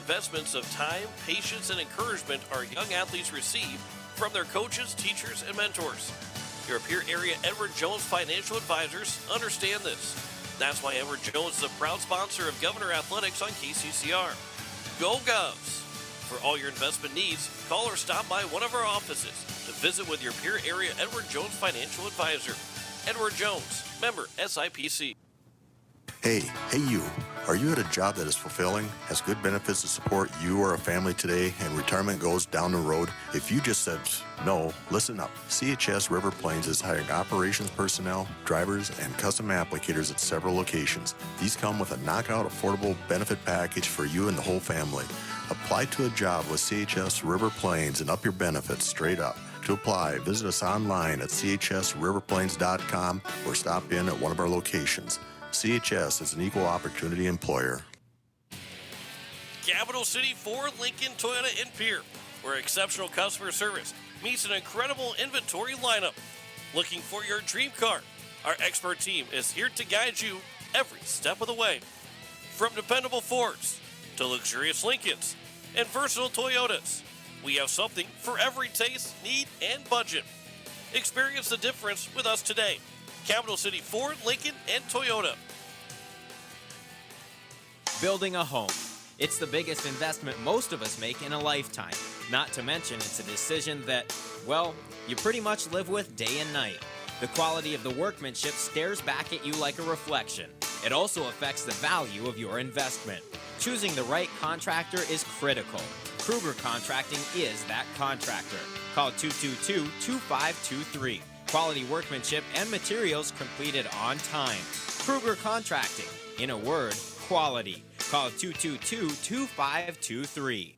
investments of time, patience, and encouragement our young athletes receive from their coaches, teachers, and mentors. Your Pierre area Edward Jones financial advisors understand this. That's why Edward Jones is a proud sponsor of Governor Athletics on KCCR. Go Govs! For all your investment needs, call or stop by one of our offices to visit with your Pierre area Edward Jones financial advisor. Edward Jones, member SIPC. Hey you. Are you at a job that is fulfilling, has good benefits to support you or a family today, and retirement goes down the road? If you just said no, listen up. CHS River Plains is hiring operations personnel, drivers, and custom applicators at several locations. These come with a knockout affordable benefit package for you and the whole family. Apply to a job with CHS River Plains and up your benefits straight up. To apply, visit us online at chsriverplains.com or stop in at one of our locations. CHS is an equal opportunity employer. Capital City Ford, Lincoln, Toyota, and Pierre, where exceptional customer service meets an incredible inventory lineup. Looking for your dream car? Our expert team is here to guide you every step of the way. From dependable Fords to luxurious Lincolns and versatile Toyotas, we have something for every taste, need, and budget. Experience the difference with us today. Capital City Ford, Lincoln, and Toyota. Building a home. It's the biggest investment most of us make in a lifetime. Not to mention it's a decision that, well, you pretty much live with day and night. The quality of the workmanship stares back at you like a reflection. It also affects the value of your investment. Choosing the right contractor is critical. Kruger Contracting is that contractor. Call 222-2523. Quality workmanship and materials completed on time. Kruger Contracting. In a word, quality. Call 222-2523.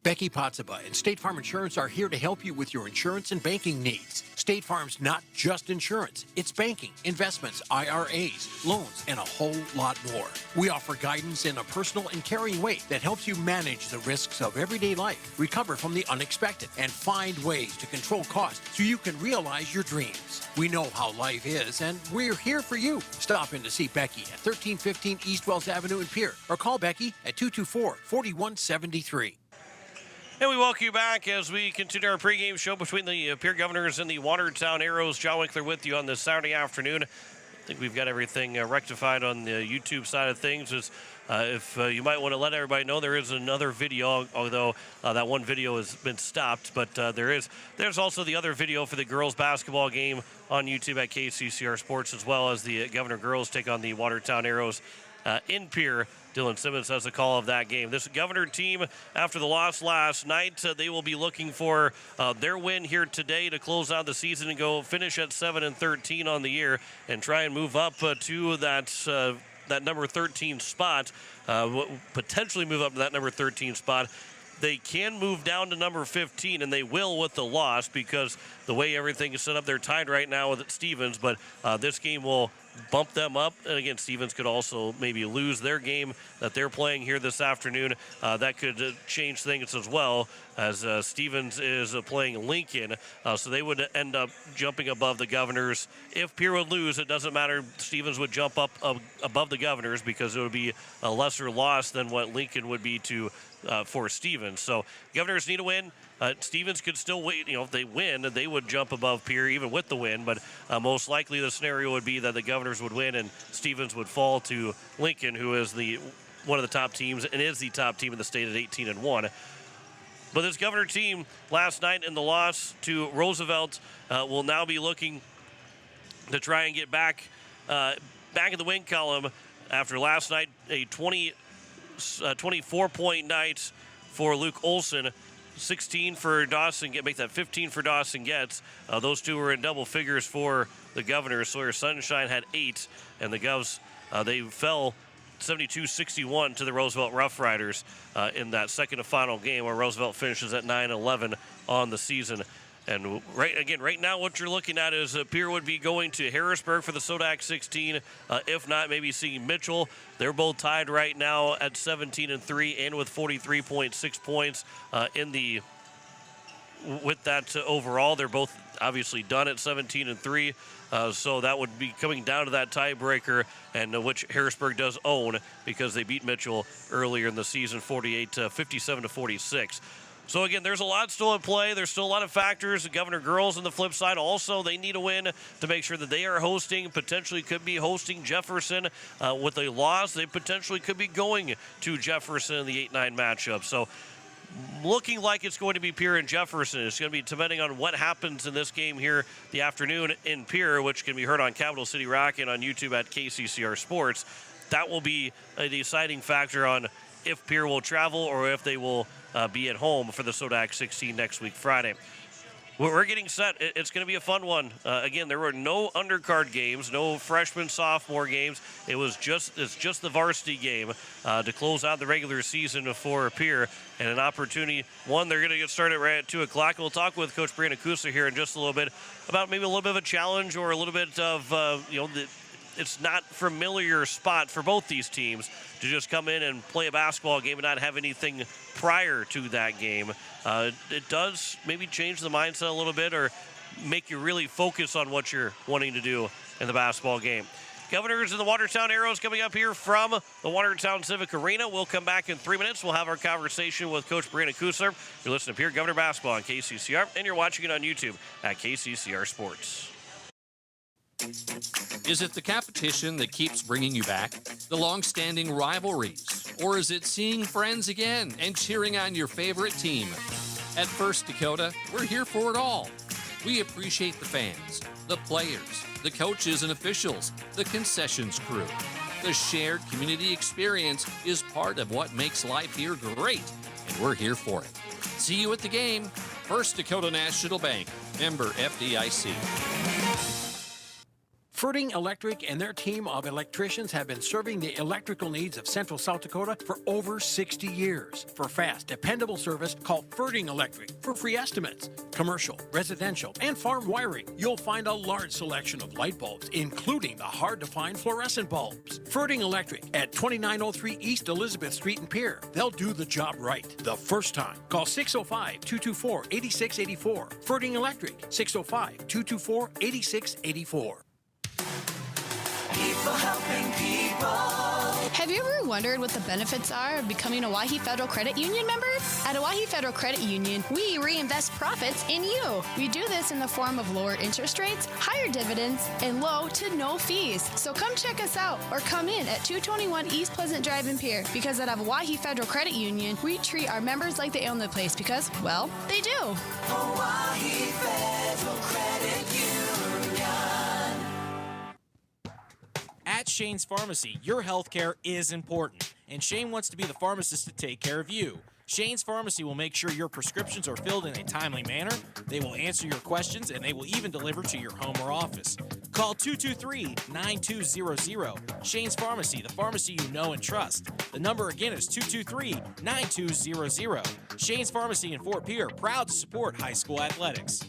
Becky Potsaba and State Farm Insurance are here to help you with your insurance and banking needs. State Farm's not just insurance. It's banking, investments, IRAs, loans, and a whole lot more. We offer guidance in a personal and caring way that helps you manage the risks of everyday life, recover from the unexpected, and find ways to control costs so you can realize your dreams. We know how life is, and we're here for you. Stop in to see Becky at 1315 East Wells Avenue in Pierre, or call Becky at 224-4173. And we welcome you back as we continue our pregame show between the Pierre Governors and the Watertown Arrows. John Winkler with you on this Saturday afternoon. I think we've got everything rectified on the YouTube side of things. If you might want to let everybody know, there is another video, although that one video has been stopped. But there's also the other video for the girls basketball game on YouTube at KCCR Sports, as well as the Governor girls take on the Watertown Arrows in Pierre. Dylan Simmons has the call of that game. This Governor team, after the loss last night, they will be looking for their win here today to close out the season and go finish at 7-13 on the year and try and move up to that number 13 spot, potentially move up to that number 13 spot. They can move down to number 15, and they will with the loss because the way everything is set up, they're tied right now with Stevens, but this game will bump them up. And again, Stevens could also maybe lose their game that they're playing here this afternoon. That could change things as well, as Stevens is playing Lincoln. So they would end up jumping above the Governors. If Pierre would lose, it doesn't matter. Stevens would jump up above the Governors because it would be a lesser loss than what Lincoln would be for Stevens. So Governors need a win. Stevens could still wait. If they win, they would jump above Pierre even with the win. But most likely the scenario would be that the Governors would win and Stevens would fall to Lincoln, who is one of the top teams and is the top team in the state at 18-1. But this Governor team last night in the loss to Roosevelt will now be looking to try and get back in the win column after last night, a 24-point night for Luke Olson. 16 for Dawson, make that 15 for Dawson Getz. Those two were in double figures for the Governors. Sawyer Sunshine had 8, and the Govs, they fell 72-61 to the Roosevelt Rough Riders in that second to final game, where Roosevelt finishes at 9-11 on the season. And right now what you're looking at is Pierre would be going to Harrisburg for the Sodak 16. If not, maybe seeing Mitchell. They're both tied right now at 17-3 and with 43.6 points in the with that overall. They're both obviously done at 17-3. So that would be coming down to that tiebreaker, and which Harrisburg does own because they beat Mitchell earlier in the season, 57-46. So again, there's a lot still at play. There's still a lot of factors. The Governor girls on the flip side also, they need a win to make sure that they are hosting, potentially could be hosting Jefferson. With a loss, they potentially could be going to Jefferson in the 8-9 matchup. So looking like it's going to be Pierre and Jefferson. It's going to be depending on what happens in this game here the afternoon in Pierre, which can be heard on Capital City Rock and on YouTube at KCCR Sports. That will be a deciding factor on if Pierre will travel or if they will be at home for the Sodak 16 next week, Friday. We're getting set. It's going to be a fun one. Again, there were no undercard games, no freshman, sophomore games. It's just the varsity game to close out the regular season for Pierre, and an opportunity. One, they're going to get started right at 2 o'clock. We'll talk with Coach Brianna Kusa here in just a little bit about maybe a little bit of a challenge or a little bit of it's not familiar spot for both these teams to just come in and play a basketball game and not have anything prior to that game. It does maybe change the mindset a little bit or make you really focus on what you're wanting to do in the basketball game. Governors and the Watertown Arrows coming up here from the Watertown Civic Arena. We'll come back in 3 minutes. We'll have our conversation with Coach Brianna Kusa. You're listening to Pierre Governor Basketball on KCCR, and you're watching it on YouTube at KCCR Sports. Is it the competition that keeps bringing you back? The long-standing rivalries? Or is it seeing friends again and cheering on your favorite team? At First Dakota, we're here for it all. We appreciate the fans, the players, the coaches and officials, the concessions crew. The shared community experience is part of what makes life here great, and we're here for it. See you at the game. First Dakota National Bank, member FDIC. Ferding Electric and their team of electricians have been serving the electrical needs of Central South Dakota for over 60 years. For fast, dependable service, call Ferding Electric for free estimates. Commercial, residential, and farm wiring. You'll find a large selection of light bulbs, including the hard-to-find fluorescent bulbs. Ferding Electric at 2903 East Elizabeth Street in Pierre. They'll do the job right the first time. Call 605-224-8684. Ferding Electric, 605-224-8684. People helping people. Have you ever wondered what the benefits are of becoming a Owyhee Federal Credit Union member? At Owyhee Federal Credit Union, we reinvest profits in you. We do this in the form of lower interest rates, higher dividends, and low to no fees. So come check us out or come in at 221 East Pleasant Drive in Pierre, because at Owyhee Federal Credit Union, we treat our members like they own the place because, well, they do. Owyhee Federal Credit Union. At Shane's Pharmacy, your health care is important, and Shane wants to be the pharmacist to take care of you. Shane's Pharmacy will make sure your prescriptions are filled in a timely manner, they will answer your questions, and they will even deliver to your home or office. Call 223-9200. Shane's Pharmacy, the pharmacy you know and trust. The number again is 223-9200. Shane's Pharmacy in Fort Pierre, proud to support high school athletics.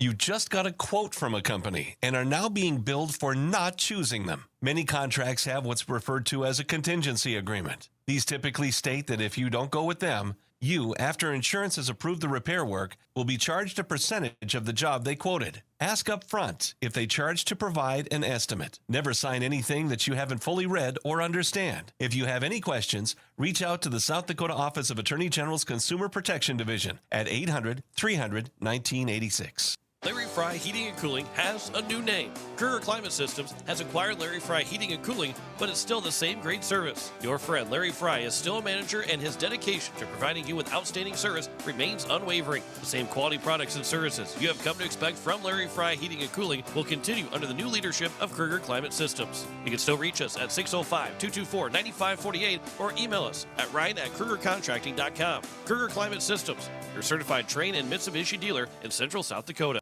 You just got a quote from a company and are now being billed for not choosing them. Many contracts have what's referred to as a contingency agreement. These typically state that if you don't go with them, you, after insurance has approved the repair work, will be charged a percentage of the job they quoted. Ask up front if they charge to provide an estimate. Never sign anything that you haven't fully read or understand. If you have any questions, reach out to the South Dakota Office of Attorney General's Consumer Protection Division at 800-300-1986. Larry Fry Heating and Cooling has a new name. Kruger Climate Systems has acquired Larry Fry Heating and Cooling, but it's still the same great service. Your friend Larry Fry is still a manager, and his dedication to providing you with outstanding service remains unwavering. The same quality products and services you have come to expect from Larry Fry Heating and Cooling will continue under the new leadership of Kruger Climate Systems. You can still reach us at 605-224-9548 or email us at ryan@krugercontracting.com. Kruger Climate Systems, your certified Trane and Mitsubishi dealer in Central South Dakota.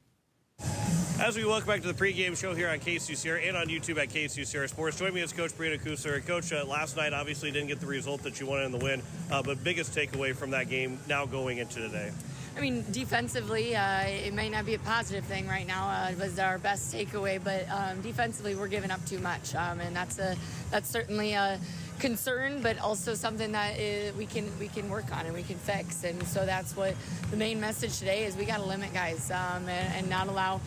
As we welcome back to the pregame show here on KCCR and on YouTube at KCCR Sports, join me as Coach Brianna Kusa. Coach, last night obviously didn't get the result that you wanted in the win, but biggest takeaway from that game now going into today? I mean, defensively, it might not be a positive thing right now. It was our best takeaway, but defensively, we're giving up too much, and that's certainly concern, but also something that we can work on and we can fix. And so that's what the main message today is. We got to limit guys and not allow.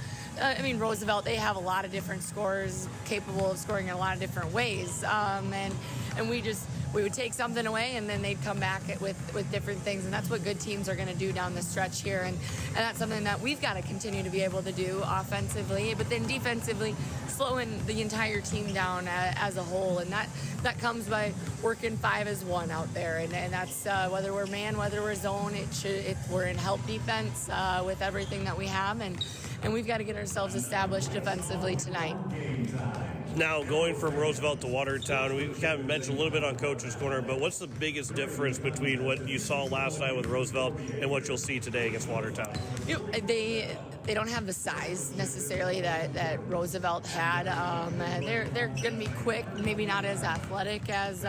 Roosevelt, they have a lot of different scorers capable of scoring in a lot of different ways, and we would take something away and then they'd come back with different things, and that's what good teams are going to do down the stretch here, and that's something that we've got to continue to be able to do offensively, but then defensively slowing the entire team down as a whole, and that comes by working 5 as 1 out there, and that's whether we're man, whether we're zone, we're in help defense with everything that we have, and we've got to get ourselves established defensively tonight. Now, going from Roosevelt to Watertown, we kind of mentioned a little bit on Coach's Corner, but what's the biggest difference between what you saw last night with Roosevelt and what you'll see today against Watertown? They don't have the size necessarily that Roosevelt had. They're going to be quick, maybe not as athletic as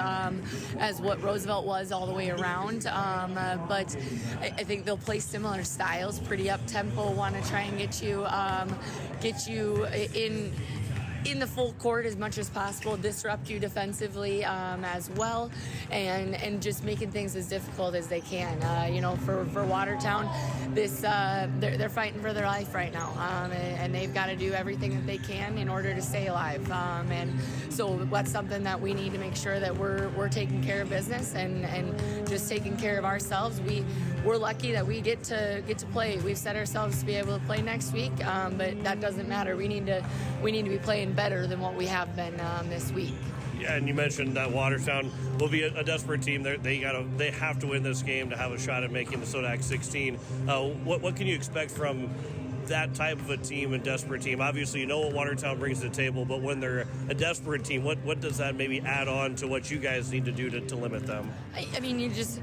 what Roosevelt was all the way around. But I think they'll play similar styles, pretty up tempo. Want to try and get you in the full court as much as possible, disrupt you defensively as well, and just making things as difficult as they can. For Watertown, they're fighting for their life right now, and they've got to do everything that they can in order to stay alive. And so that's something that we need to make sure that we're taking care of business and just taking care of ourselves. We're lucky that we get to play. We've set ourselves to be able to play next week, but that doesn't matter. We need to be playing better than what we have been this week. Yeah, and you mentioned that Watertown will be a desperate team. They have to win this game to have a shot at making the Sodak 16. What can you expect from that type of a team, a desperate team? Obviously, you know what Watertown brings to the table, but when they're a desperate team, what does that maybe add on to what you guys need to do to limit them?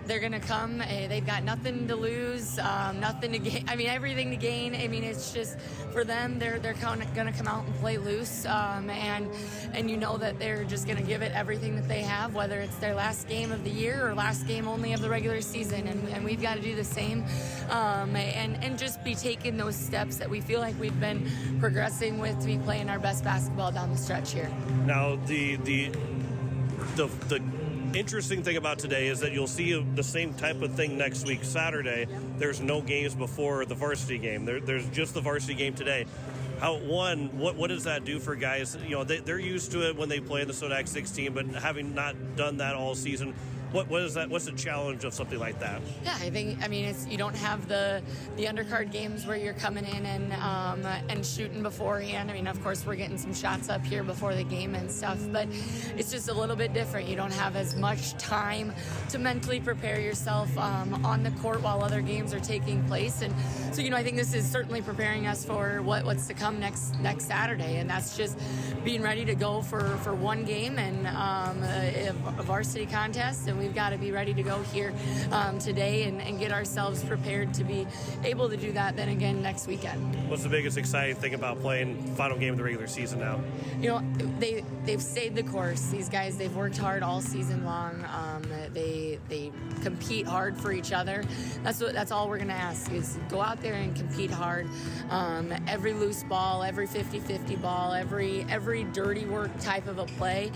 They're going to come. They've got nothing to lose, nothing to gain. Everything to gain. It's just for them, they're going to come out and play loose, and you know that they're just going to give it everything that they have, whether it's their last game of the year or last game only of the regular season, and we've got to do the same, and just be taking those steps that we feel like we've been progressing with to be playing our best basketball down the stretch here. Now, the interesting thing about today is that you'll see the same type of thing next week, Saturday. There's no games before the varsity game. There's just the varsity game today. What does that do for guys? They're used to it when they play in the Sodak 16, but having not done that all season, what is that? What's the challenge of something like that? Yeah, it's you don't have the undercard games where you're coming in and shooting beforehand. Of course we're getting some shots up here before the game and stuff, but it's just a little bit different. You don't have as much time to mentally prepare yourself on the court while other games are taking place, and so I think this is certainly preparing us for what's to come next Saturday, and that's just being ready to go for one game and a varsity contest, and we've got to be ready to go here today and get ourselves prepared to be able to do that then again next weekend. What's the biggest exciting thing about playing final game of the regular season now? They've stayed the course. These guys, they've worked hard all season long. They compete hard for each other. That's all we're going to ask is go out there and compete hard. Every loose ball, every 50-50 ball, every dirty work type of a play,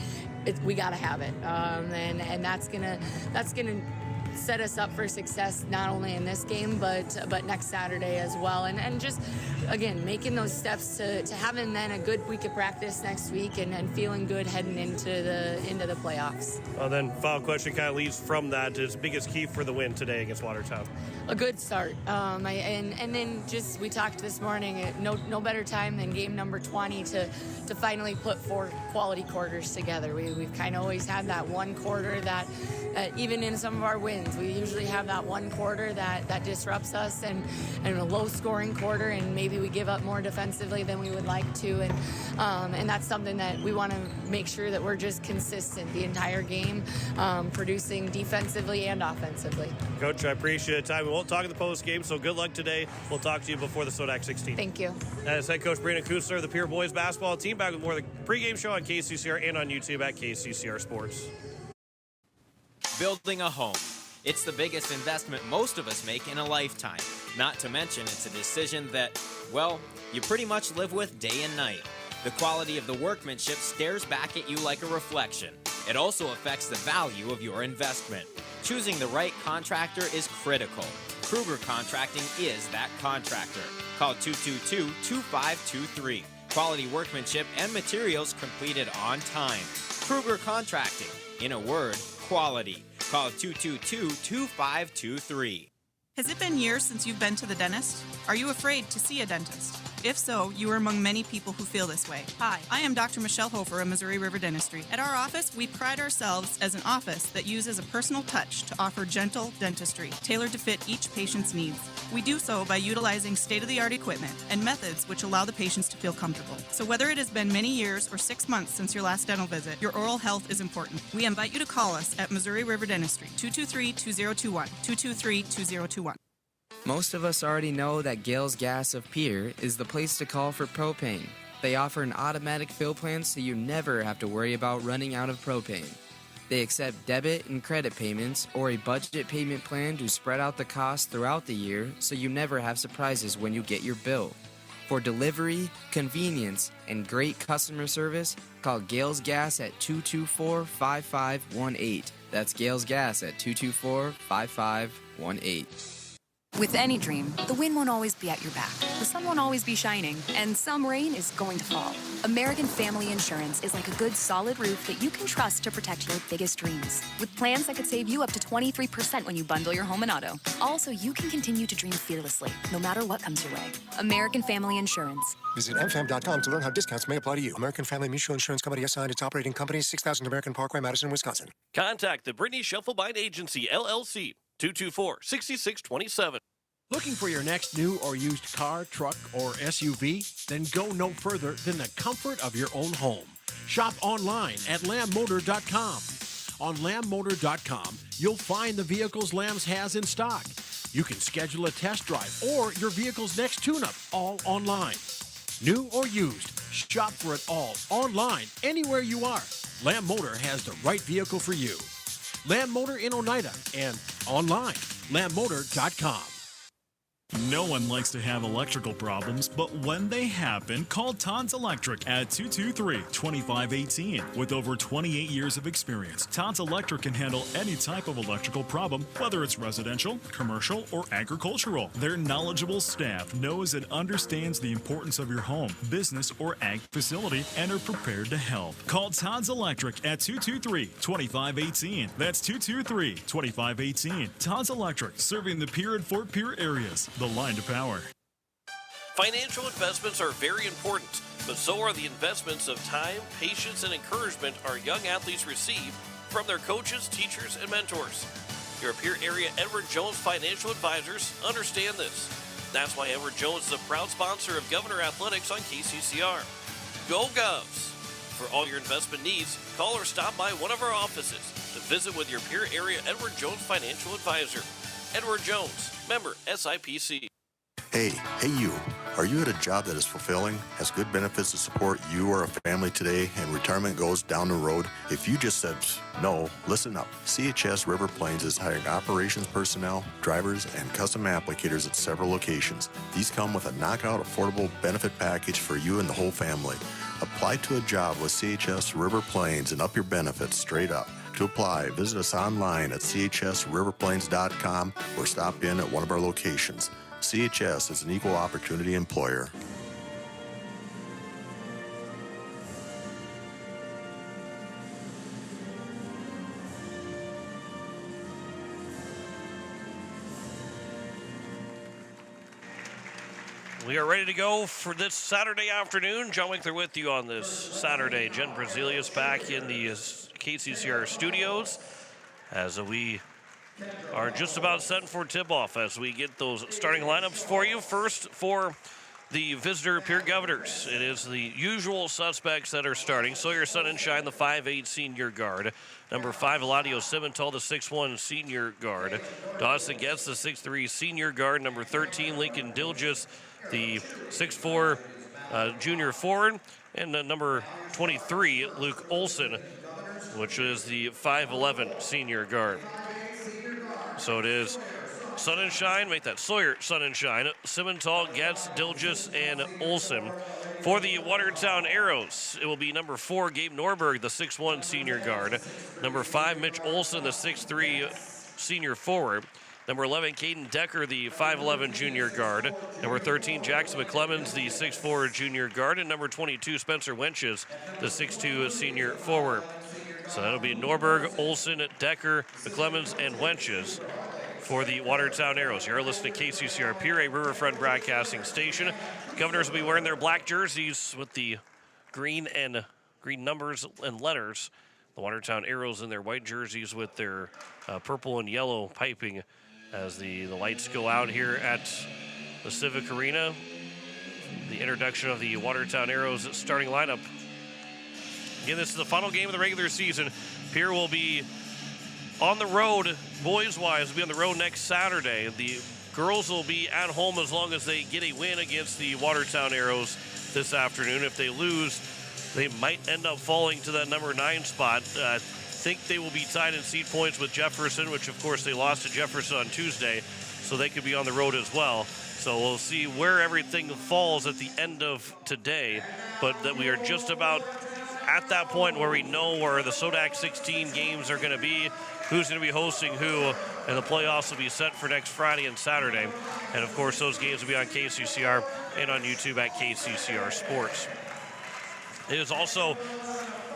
we got to have it, and that's gonna set us up for success not only in this game but next Saturday as well, and just again making those steps to having then a good week of practice next week and feeling good heading into the playoffs. Well, then final question kind of leads from that is biggest key for the win today against Watertown. A good start, and then just we talked this morning. No better time than game number 20 to finally put 4 quality quarters together. We've kind of always had that one quarter that even in some of our wins, we usually have that one quarter that disrupts us and a low scoring quarter, and maybe we give up more defensively than we would like to, and that's something that we want to make sure that we're just consistent the entire game, producing defensively and offensively. Coach, I appreciate the time. We won't talk in the post game, so good luck today. We'll talk to you before the Sodak 16. Thank you. As head coach Brandon Kusler, the Pierre boys basketball team, back with more of the pregame show on KCCR and on YouTube at KCCR Sports. Building a home. It's the biggest investment most of us make in a lifetime. Not to mention, it's a decision that, well, you pretty much live with day and night. The quality of the workmanship stares back at you like a reflection. It also affects the value of your investment. Choosing the right contractor is critical. Kruger Contracting is that contractor. Call 222-2523. Quality workmanship and materials completed on time. Kruger Contracting. In a word, quality. Call 222-2523. Has it been years since you've been to the dentist? Are you afraid to see a dentist? If so, you are among many people who feel this way. Hi, I am Dr. Michelle Hofer of Missouri River Dentistry. At our office, we pride ourselves as an office that uses a personal touch to offer gentle dentistry, tailored to fit each patient's needs. We do so by utilizing state-of-the-art equipment and methods which allow the patients to feel comfortable. So whether it has been many years or 6 months since your last dental visit, your oral health is important. We invite you to call us at Missouri River Dentistry, 223-2021, 223-2021. Most of us already know that Gales Gas of Pierre is the place to call for propane. They offer an automatic fill plan so you never have to worry about running out of propane. They accept debit and credit payments or a budget payment plan to spread out the cost throughout the year so you never have surprises when you get your bill. For delivery, convenience, and great customer service, call Gales Gas at 224-5518. That's Gales Gas at 224-5518. With any dream, the wind won't always be at your back, the sun won't always be shining, and some rain is going to fall. American Family Insurance is like a good, solid roof that you can trust to protect your biggest dreams. With plans that could save you up to 23% when you bundle your home and auto. Also, you can continue to dream fearlessly, no matter what comes your way. American Family Insurance. Visit mfam.com to learn how discounts may apply to you. American Family Mutual Insurance Company assigned its operating company, 6000 American Parkway, Madison, Wisconsin. Contact the Brittany Shufflebind Agency, LLC, 224-6627. Looking for your next new or used car, truck, or SUV? Then go no further than the comfort of your own home. Shop online at lambmotor.com. On lambmotor.com, you'll find the vehicles Lambs has in stock. You can schedule a test drive or your vehicle's next tune-up, all online. New or used, shop for it all online, anywhere you are. Lamb Motor has the right vehicle for you. Lamb Motor in Oneida and online, lambmotor.com. No one likes to have electrical problems, but when they happen, call Todd's Electric at 223-2518. With over 28 years of experience, Todd's Electric can handle any type of electrical problem, whether it's residential, commercial, or agricultural. Their knowledgeable staff knows and understands the importance of your home, business, or ag facility and are prepared to help. Call Todd's Electric at 223-2518. That's 223-2518. Todd's Electric, serving the Pierre and Fort Pierre areas. The line to power. Financial investments are very important, but so are the investments of time, patience, and encouragement our young athletes receive from their coaches, teachers, and mentors. Your Pierre area Edward Jones Financial Advisors understand this. That's why Edward Jones is a proud sponsor of Governor Athletics on KCCR. Go Govs! For all your investment needs, call or stop by one of our offices to visit with your Pierre area Edward Jones Financial Advisor. Edward Jones, member SIPC. Hey you. Are you at a job that is fulfilling, has good benefits to support you or a family today, and retirement goes down the road? If you just said no, listen up. CHS River Plains is hiring operations personnel, drivers, and custom applicators at several locations. These come with a knockout affordable benefit package for you and the whole family. Apply to a job with CHS River Plains and up your benefits straight up. To apply, visit us online at chsriverplains.com or stop in at one of our locations. CHS is an equal opportunity employer. We are ready to go for this Saturday afternoon. John Winkler with you on this Saturday. Jen Brazilius back in the KCCR studios as we are just about set for tip-off as we get those starting lineups for you. First, for the visitor Pierre Governors, it is the usual suspects that are starting. Sawyer Sunshine, the 5'8 senior guard. Number 5, Eladio Cimental, the 6'1 senior guard. Dawson Getz, the 6'3 senior guard. Number 13, Lincoln Dilgis, the 6'4 junior forward. And number 23, Luke Olson, which is the 5'11 senior guard. So it is Sun and Shine, make that Sawyer, Sun and Shine, Cimental, Getz, Dilgis, and Olson For the Watertown Arrows, it will be number 4, Gabe Norberg, the 6'1 senior guard. Number 5, Mitch Olson, the 6'3 senior forward. Number 11, Caden Decker, the 5'11 junior guard. Number 13, Jackson McClemens, the 6'4 junior guard. And number 22, Spencer Wenches, the 6'2 senior forward. So that'll be Norberg, Olson, Decker, McClemens, and Wenches for the Watertown Arrows. You're listening to KCCR Pierre, Riverfront Broadcasting Station. Governors will be wearing their black jerseys with the green numbers and letters. The Watertown Arrows in their white jerseys with their purple and yellow piping as the lights go out here at the Civic Arena. The introduction of the Watertown Arrows starting lineup. Again, this is the final game of the regular season. Pierre will be on the road, boys-wise, will be on the road next Saturday. The girls will be at home as long as they get a win against the Watertown Arrows this afternoon. If they lose, they might end up falling to that number 9 spot. I think they will be tied in seed points with Jefferson, which of course they lost to Jefferson on Tuesday, so they could be on the road as well. So we'll see where everything falls at the end of today, but that we are just about at that point where we know where the SODAC 16 games are going to be, who's going to be hosting who, and the playoffs will be set for next Friday and Saturday. And of course, those games will be on KCCR and on YouTube at KCCR Sports. It is also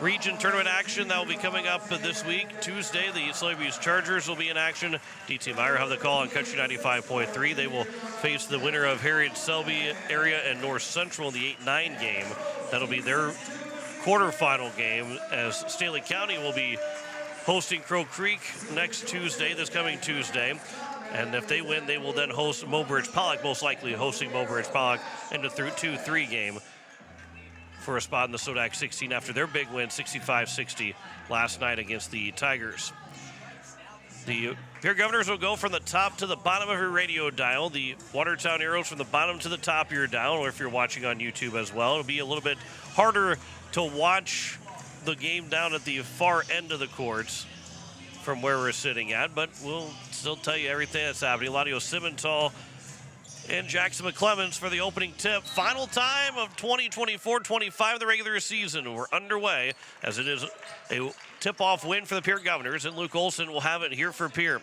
region tournament action that will be coming up this week. Tuesday, the Soybeans Chargers will be in action. DT Meyer have the call on Country 95.3. They will face the winner of Harriet Selby area and North Central in the 8-9 game. That'll be their quarterfinal game, as Stanley County will be hosting Crow Creek next Tuesday, this coming Tuesday. And if they win, they will then host Mobridge Pollock, most likely hosting Mobridge Pollock in the 2-3 game for a spot in the SODAC 16 after their big win, 65-60 last night against the Tigers. The Pierre Governors will go from the top to the bottom of your radio dial. The Watertown Arrows from the bottom to the top of your dial, or if you're watching on YouTube as well. It'll be a little bit harder to watch the game down at the far end of the courts from where we're sitting at, but we'll still tell you everything that's happening. Eladio Simmental and Jackson McClemens for the opening tip. Final time of 2024-25 the regular season. We're underway as it is a tip-off win for the Pierre Governors, and Luke Olson will have it here for Pierre.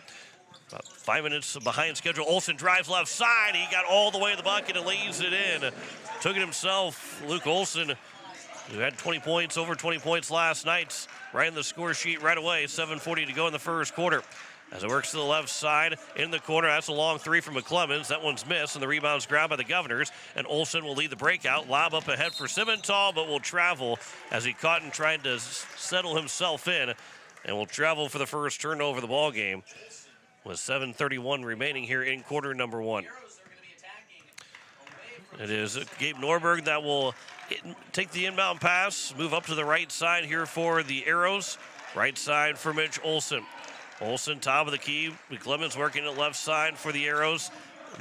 About 5 minutes behind schedule. Olson drives left side. He got all the way to the bucket and lays it in. Took it himself. Luke Olson, who had 20 points, over 20 points last night, right in the score sheet right away. 7:40 to go in the first quarter. As it works to the left side, in the corner, that's a long three from McClemens. That one's missed, and the rebound's grabbed by the Governors. And Olson will lead the breakout. Lob up ahead for Simmental, but will travel as he caught and tried to settle himself in, and will travel for the first turnover of the ball game with 7:31 remaining here in quarter number 1. It is Gabe Norberg that will take the inbound pass, move up to the right side here for the Arrows. Right side for Mitch Olson. Olson, top of the key. McClemens working at left side for the Arrows.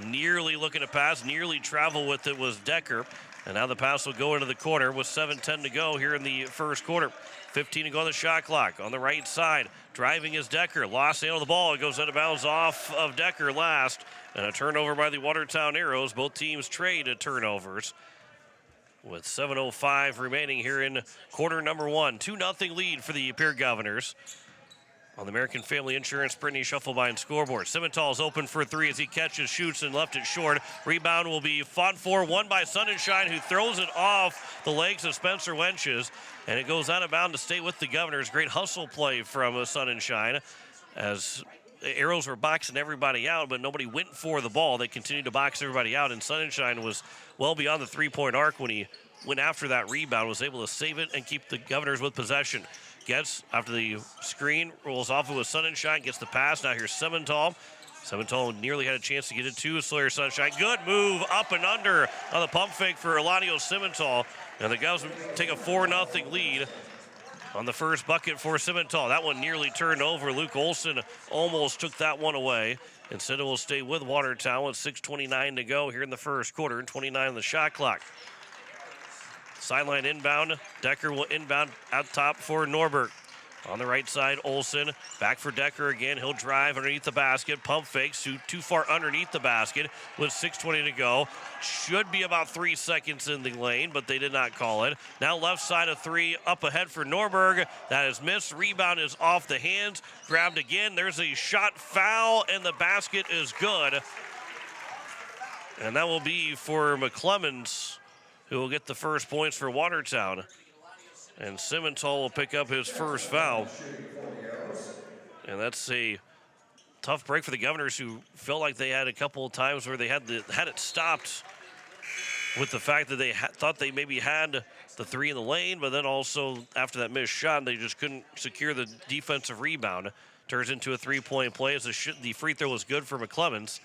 Nearly looking to pass, nearly travel with it was Decker. And now the pass will go into the corner with 7:10 to go here in the first quarter. 15 to go on the shot clock. On the right side, driving is Decker. Lost handle of the ball. It goes out of bounds off of Decker last. And a turnover by the Watertown Arrows. Both teams trade turnovers. With 7:05 remaining here in quarter number 1. 2-0 lead for the Pierre Governors. On the American Family Insurance Brittany Shufflebein scoreboard. Simmental is open for 3 as he catches, shoots, and left it short. Rebound will be fought for, won by Sunshine, who throws it off the legs of Spencer Wenches. And it goes out of bounds to stay with the Governors. Great hustle play from Sunshine as the Arrows were boxing everybody out, but nobody went for the ball. They continued to box everybody out, and Sunshine was well beyond the three-point arc when he went after that rebound, was able to save it and keep the Governors with possession. Gets after the screen, rolls off it with Sunshine, gets the pass. Now here's Simmental. Simmental nearly had a chance to get it to Sawyer Sunshine. Good move up and under on the pump fake for Eladio Simmental. And the Govs take a 4-0 lead on the first bucket for Simmental. That one nearly turned over. Luke Olson almost took that one away. Instead, it will stay with Watertown with 6:29 to go here in the first quarter and 29 on the shot clock. Sideline inbound. Decker will inbound out top for Norberg. On the right side, Olsen. Back for Decker again. He'll drive underneath the basket. Pump fakes too far underneath the basket with 6:20 to go. Should be about 3 seconds in the lane, but they did not call it. Now left side of three, up ahead for Norberg. That is missed. Rebound is off the hands. Grabbed again. There's a shot foul, and the basket is good. And that will be for McClemens, who will get the first points for Watertown. And Simmental will pick up his first foul. And that's a tough break for the Governors, who felt like they had a couple of times where they had it stopped with the fact that they thought they maybe had the three in the lane, but then also after that missed shot, they just couldn't secure the defensive rebound. Turns into a three-point play as the free throw was good for McClemens.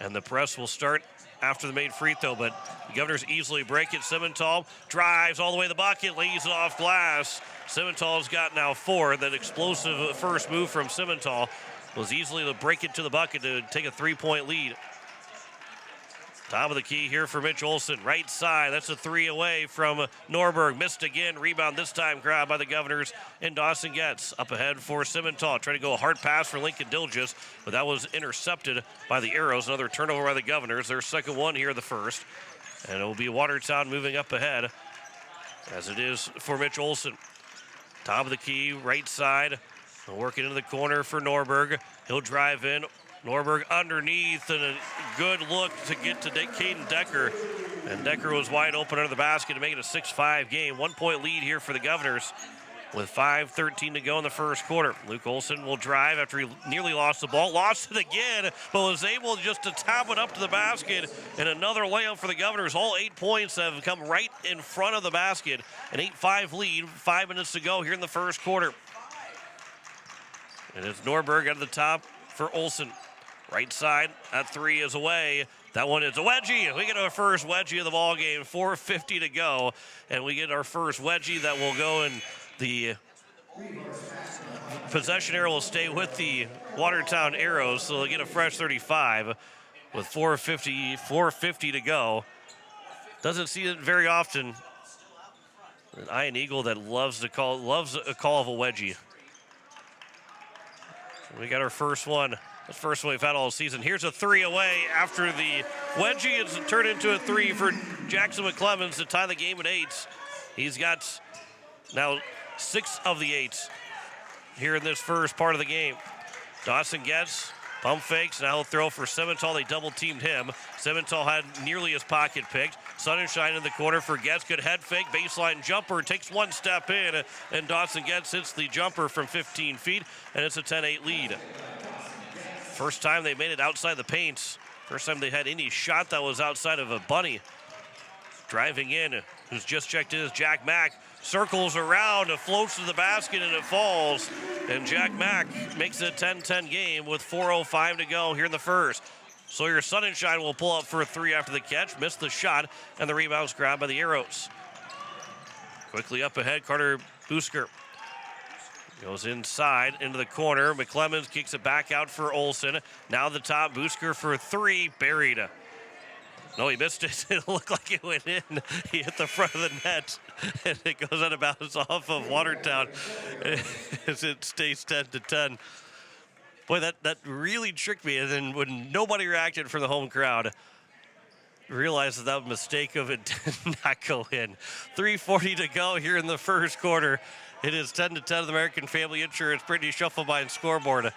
And the press will start after the made free throw, but the Governors easily break it. Simmental drives all the way to the bucket, lays it off glass. Simmental's got now 4. That explosive first move from Simmental was easily to break it to the bucket to take a 3-point lead. Top of the key here for Mitch Olsen. Right side, that's a 3 away from Norberg. Missed again, rebound this time grabbed by the Governors, and Dawson gets up ahead for Simmental. Trying to go a hard pass for Lincoln Dilges, but that was intercepted by the Arrows. Another turnover by the Governors. Their second one here, the first. And it will be Watertown moving up ahead, as it is for Mitch Olsen. Top of the key, right side. Working into the corner for Norberg. He'll drive in. Norberg underneath, and a good look to get to Caden Decker. And Decker was wide open under the basket to make it a 6-5 game. 1-point lead here for the Governors with 5:13 to go in the first quarter. Luke Olsen will drive after he nearly lost the ball. Lost it again, but was able just to tap it up to the basket. And another layup for the Governors. All 8 points have come right in front of the basket. An 8-5 lead, 5 minutes to go here in the first quarter. And it's Norberg at the top for Olsen. Right side, that 3 is away. That one is a wedgie. We get our first wedgie of the ball game. 4:50 to go, and we get our first wedgie that will go in the possession area. Will stay with the Watertown Arrows, so they'll get a fresh 35 with 4:50 to go. Doesn't see it very often. An Iron Eagle that loves a call of a wedgie. We got our first one. The first one we've had all season. Here's a 3 away after the wedgie. It's turned into a 3 for Jackson McClemens to tie the game at 8. He's got now 6 of the 8 here in this first part of the game. Dawson gets, pump fakes, now he'll throw for Simmental. They double-teamed him. Simmental had nearly his pocket picked. Sonnenschein in the corner for Getz. Good head fake, baseline jumper, takes one step in, and Dawson Getz hits the jumper from 15 feet, and it's a 10-8 lead. First time they made it outside the paint. First time they had any shot that was outside of a bunny. Driving in, who's just checked in, is Jack Mack. Circles around, it floats to the basket, and it falls. And Jack Mack makes it a 10-10 game with 4:05 to go here in the first. Sawyer Sonnenschein will pull up for a 3 after the catch. Missed the shot, and the rebound's grabbed by the Arrows. Quickly up ahead, Carter Busker. Goes inside into the corner. McClemens kicks it back out for Olsen. Now the top, Busker for 3, buried. No, he missed it. It looked like it went in. He hit the front of the net, and it goes out of bounds off of Watertown as it stays 10-10. Boy, that really tricked me. And then when nobody reacted from the home crowd, realized that mistake of it did not go in. 3:40 to go here in the first quarter. It is 10-10 of the American Family Insurance Brittany Shufflebein scoreboard.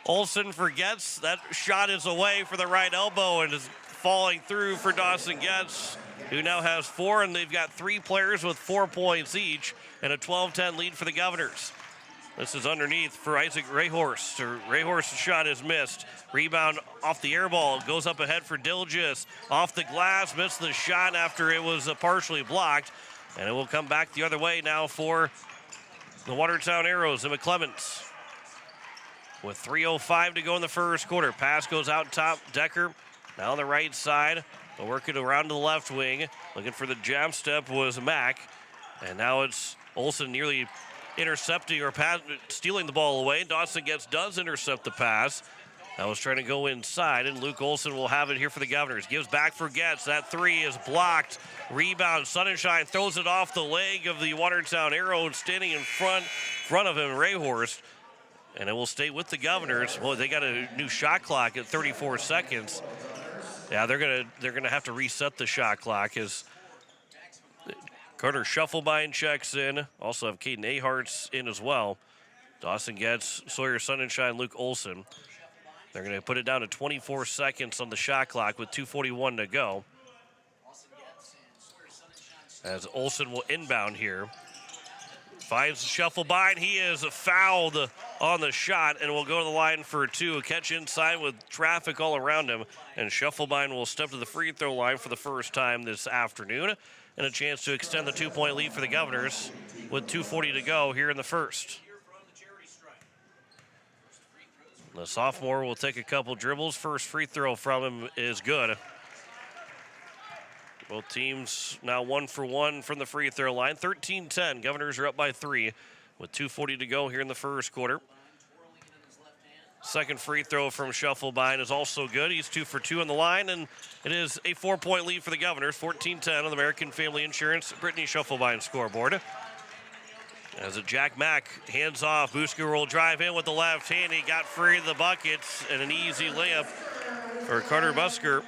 Olsen forgets. That shot is away for the right elbow and is falling through for Dawson Getz, who now has 4, and they've got 3 players with 4 points each and a 12-10 lead for the Governors. This is underneath for Isaac Rayhorst. Rayhorst's shot is missed. Rebound off the air ball. Goes up ahead for Dilges. Off the glass, missed the shot after it was partially blocked. And it will come back the other way now for the Watertown Arrows and McClemens. With 3:05 to go in the first quarter. Pass goes out top. Decker now on the right side. They'll work it around to the left wing. Looking for the jab step was Mack. And now it's Olsen nearly intercepting or stealing the ball away. Dawson does intercept the pass. That was trying to go inside, and Luke Olson will have it here for the Governors. Gives back for Getz. That three is blocked. Rebound. Sonnenschein throws it off the leg of the Watertown Arrow, standing in front of him, Rayhorst. And it will stay with the Governors. Well, they got a new shot clock at 34 seconds. Yeah, they're gonna have to reset the shot clock as Carter Shufflebein checks in. Also have Caden Aharts in as well. Dawson Getz, Sawyer Sonnenschein, Luke Olson. They're going to put it down to 24 seconds on the shot clock with 2:41 to go. As Olson will inbound here. Finds Shufflebein. He is fouled on the shot and will go to the line for two. A catch inside with traffic all around him. And Shufflebein will step to the free throw line for the first time this afternoon. And a chance to extend the 2-point lead for the Governors with 2:40 to go here in the first. The sophomore will take a couple dribbles. First free throw from him is good. Both teams now 1 for 1 from the free throw line. 13-10. Governors are up by 3 with 2:40 to go here in the first quarter. Second free throw from Shufflebein is also good. He's 2 for 2 on the line, and it is a 4-point lead for the Governors. 14-10 on the American Family Insurance Brittany Shufflebein scoreboard. As Jack Mack hands off, Busker will drive in with the left hand. He got free of the buckets and an easy layup for Carter Busker.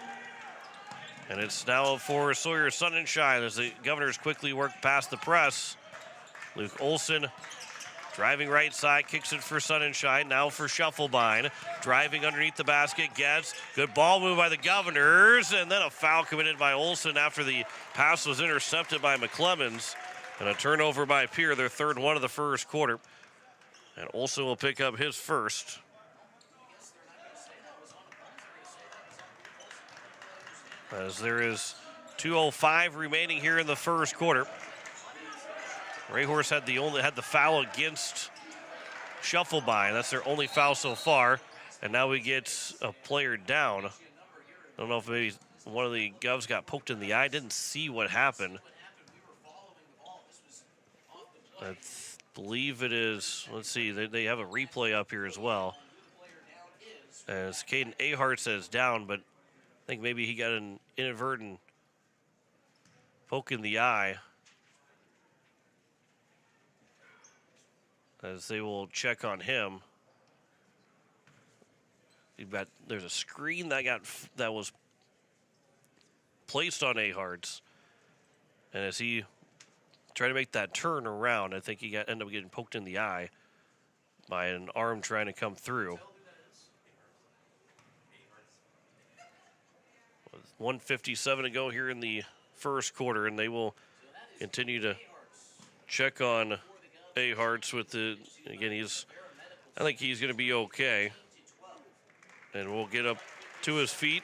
And it's now for Sawyer Sonnenschein as the Governors quickly work past the press. Luke Olson driving right side, kicks it for Sonnenschein. Now for Shufflebein. Driving underneath the basket, gets good ball move by the Governors. And then a foul committed by Olson after the pass was intercepted by McClemens. And a turnover by Pierre, their third one of the first quarter. And Olson will pick up his first. As there is 2:05 remaining here in the first quarter. Rayhorst had the foul against Shufflebein. That's their only foul so far. And now we get a player down. I don't know if maybe one of the Govs got poked in the eye. Didn't see what happened. I believe it is, let's see, they have a replay up here as well. As Caden Ahart says down, but I think maybe he got an inadvertent poke in the eye. As they will check on him. There's a screen that was placed on Ahart's. And as he try to make that turn around, I think he ended up getting poked in the eye by an arm trying to come through. With 1:57 to go here in the first quarter, and they will continue to check on Aharts with again, I think he's going to be okay. And we'll get up to his feet.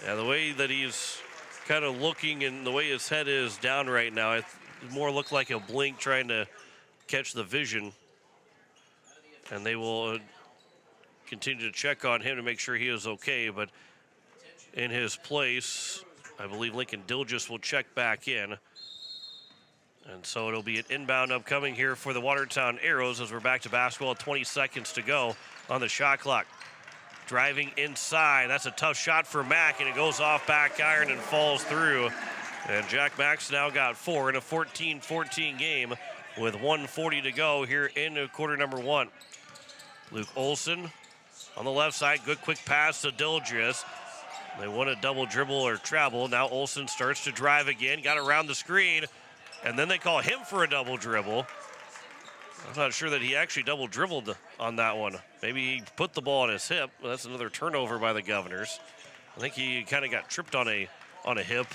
Yeah, the way that he's kind of looking and the way his head is down right now, it more look like a blink trying to catch the vision. And they will continue to check on him to make sure he is okay. But in his place, I believe Lincoln Dilgis will check back in. And so it'll be an inbound upcoming here for the Watertown Arrows as we're back to basketball. 20 seconds to go on the shot clock. Driving inside. That's a tough shot for Mack, and it goes off back iron and falls through. And Jack Mack's now got 4 in a 14-14 game with 1:40 to go here in quarter number 1. Luke Olson on the left side. Good quick pass to Dilgis. They want a double dribble or travel. Now Olson starts to drive again. Got around the screen. And then they call him for a double dribble. I'm not sure that he actually double dribbled on that one. Maybe he put the ball on his hip. Well, that's another turnover by the Governors. I think he kind of got tripped on a hip.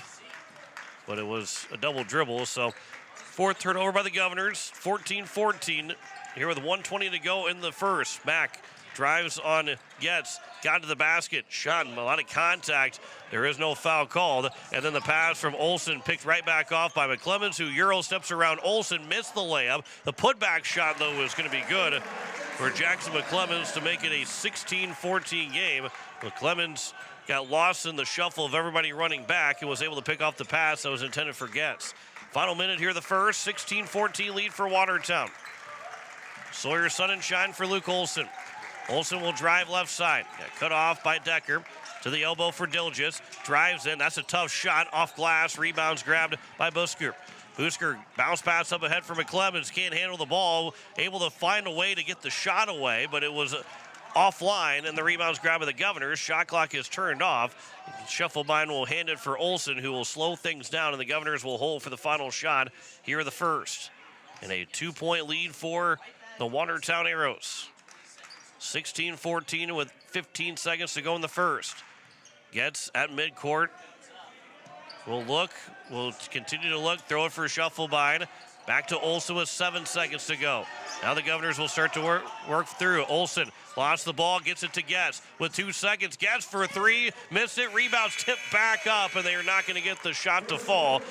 But it was a double dribble, so fourth turnover by the Governors, 14-14. Here with 1:20 to go in the first. Mack drives on Getz, got to the basket, shot, a lot of contact. There is no foul called. And then the pass from Olson picked right back off by McClemens, who Euro steps around Olson, missed the layup. The putback shot, though, is going to be good for Jackson McClemens to make it a 16-14 game. McClemens got lost in the shuffle of everybody running back and was able to pick off the pass that was intended for Getz. Final minute here, the first, 16-14 lead for Watertown. Sawyer Sonnenschein for Luke Olson. Olsen will drive left side. Got cut off by Decker. To the elbow for Dilgis. Drives in. That's a tough shot off glass. Rebounds grabbed by Busker. Busker bounce pass up ahead for McClemens. Can't handle the ball. Able to find a way to get the shot away, but it was offline, and the rebounds grabbed by the Governors. Shot clock is turned off. Shufflebein will hand it for Olsen, who will slow things down, and the Governors will hold for the final shot here in the first. And a 2-point lead for the Watertown Arrows. 16-14 with 15 seconds to go in the first. Gets at midcourt. Will continue to look. Throw it for Shufflebein. Back to Olsen with 7 seconds to go. Now the Governors will start to work through. Olsen lost the ball, gets it to Getz with 2 seconds. Getz for a three, missed it. Rebounds tipped back up, and they are not going to get the shot to fall.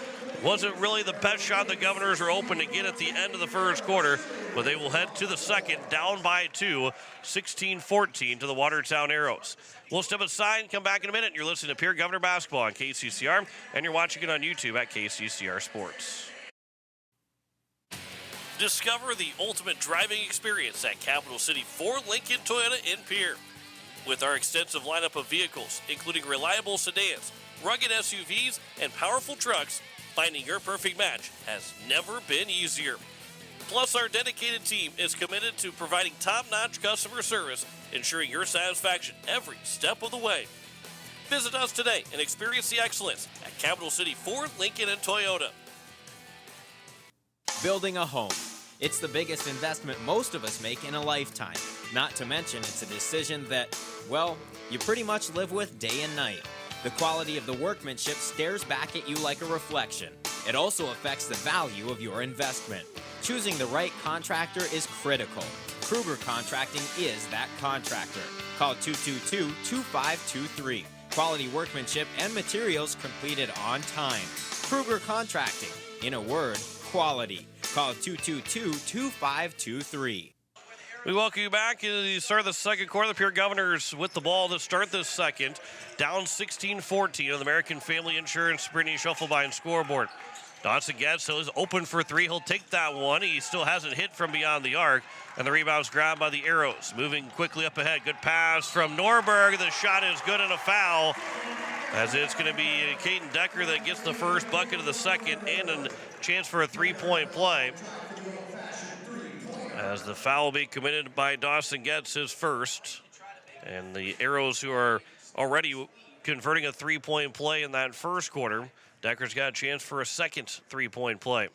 Wasn't really the best shot the Governors were open to get at the end of the first quarter, but they will head to the second, down by 2, 16-14 to the Watertown Arrows. We'll step aside and come back in a minute. You're listening to Pierre Governor Basketball on KCCR, and you're watching it on YouTube at KCCR Sports. Discover the ultimate driving experience at Capital City Ford Lincoln Toyota in Pierre. With our extensive lineup of vehicles, including reliable sedans, rugged SUVs, and powerful trucks, finding your perfect match has never been easier. Plus, our dedicated team is committed to providing top-notch customer service, ensuring your satisfaction every step of the way. Visit us today and experience the excellence at Capital City Ford, Lincoln, and Toyota. Building a home. It's the biggest investment most of us make in a lifetime. Not to mention, it's a decision that, well, you pretty much live with day and night. The quality of the workmanship stares back at you like a reflection. It also affects the value of your investment. Choosing the right contractor is critical. Kruger Contracting is that contractor. Call 222-2523. Quality workmanship and materials completed on time. Kruger Contracting. In a word, quality. Call 222-2523. We welcome you back in the start of the second quarter. The Pierre Governors with the ball to start this second. Down 16-14 on the American Family Insurance Brittany Shufflebein scoreboard. Dawson Getz is open for three. He'll take that one. He still hasn't hit from beyond the arc. And the rebound's grabbed by the Arrows. Moving quickly up ahead. Good pass from Norberg. The shot is good and a foul. As it's going to be Caden Decker that gets the first bucket of the second and a chance for a three-point play. As the foul will be committed by Dawson Getz, his first. And the Arrows, who are already converting a three-point play in that first quarter, Decker's got a chance for a second three-point play.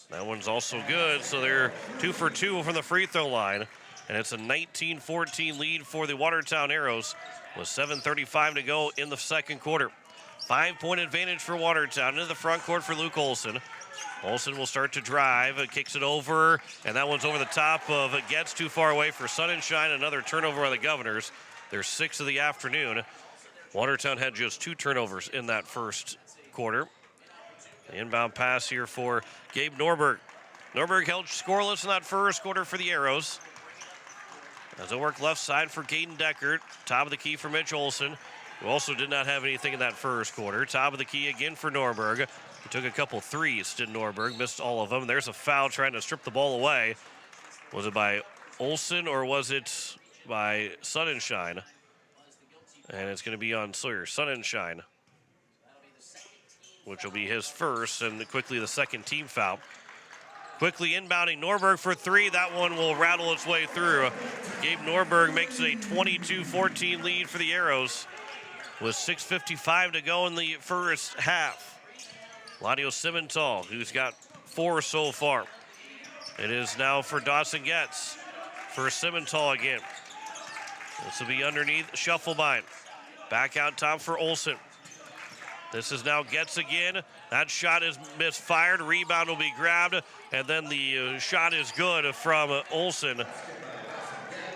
That one's also good, so they're 2 for 2 from the free throw line. And it's a 19-14 lead for the Watertown Arrows with 7:35 to go in the second quarter. 5-point advantage for Watertown. Into the front court for Luke Olsen. Olsen will start to drive, kicks it over, and that one's over the top of it. Gets too far away for Sun and Shine. Another turnover on the Governors. Their 6th of the afternoon. Watertown had just 2 turnovers in that first quarter. The inbound pass here for Gabe Norberg. Norberg held scoreless in that first quarter for the Arrows. As it worked left side for Caden Decker. Top of the key for Mitch Olsen, who also did not have anything in that first quarter. Top of the key again for Norberg. He took a couple threes, did Norberg, missed all of them. There's a foul trying to strip the ball away. Was it by Olsen or was it by Sun and Shine? And it's going to be on Sawyer. Sun and Shine, which will be his first, and quickly the second team foul. Quickly inbounding Norberg for three. That one will rattle its way through. Gabe Norberg makes it a 22-14 lead for the Arrows with 6:55 to go in the first half. Ladio Simmental, who's got 4 so far. It is now for Dawson Getz. For Simmental again. This will be underneath Shufflebein. Back out top for Olsen. This is now Getz again. That shot is misfired. Rebound will be grabbed. And then the shot is good from Olsen.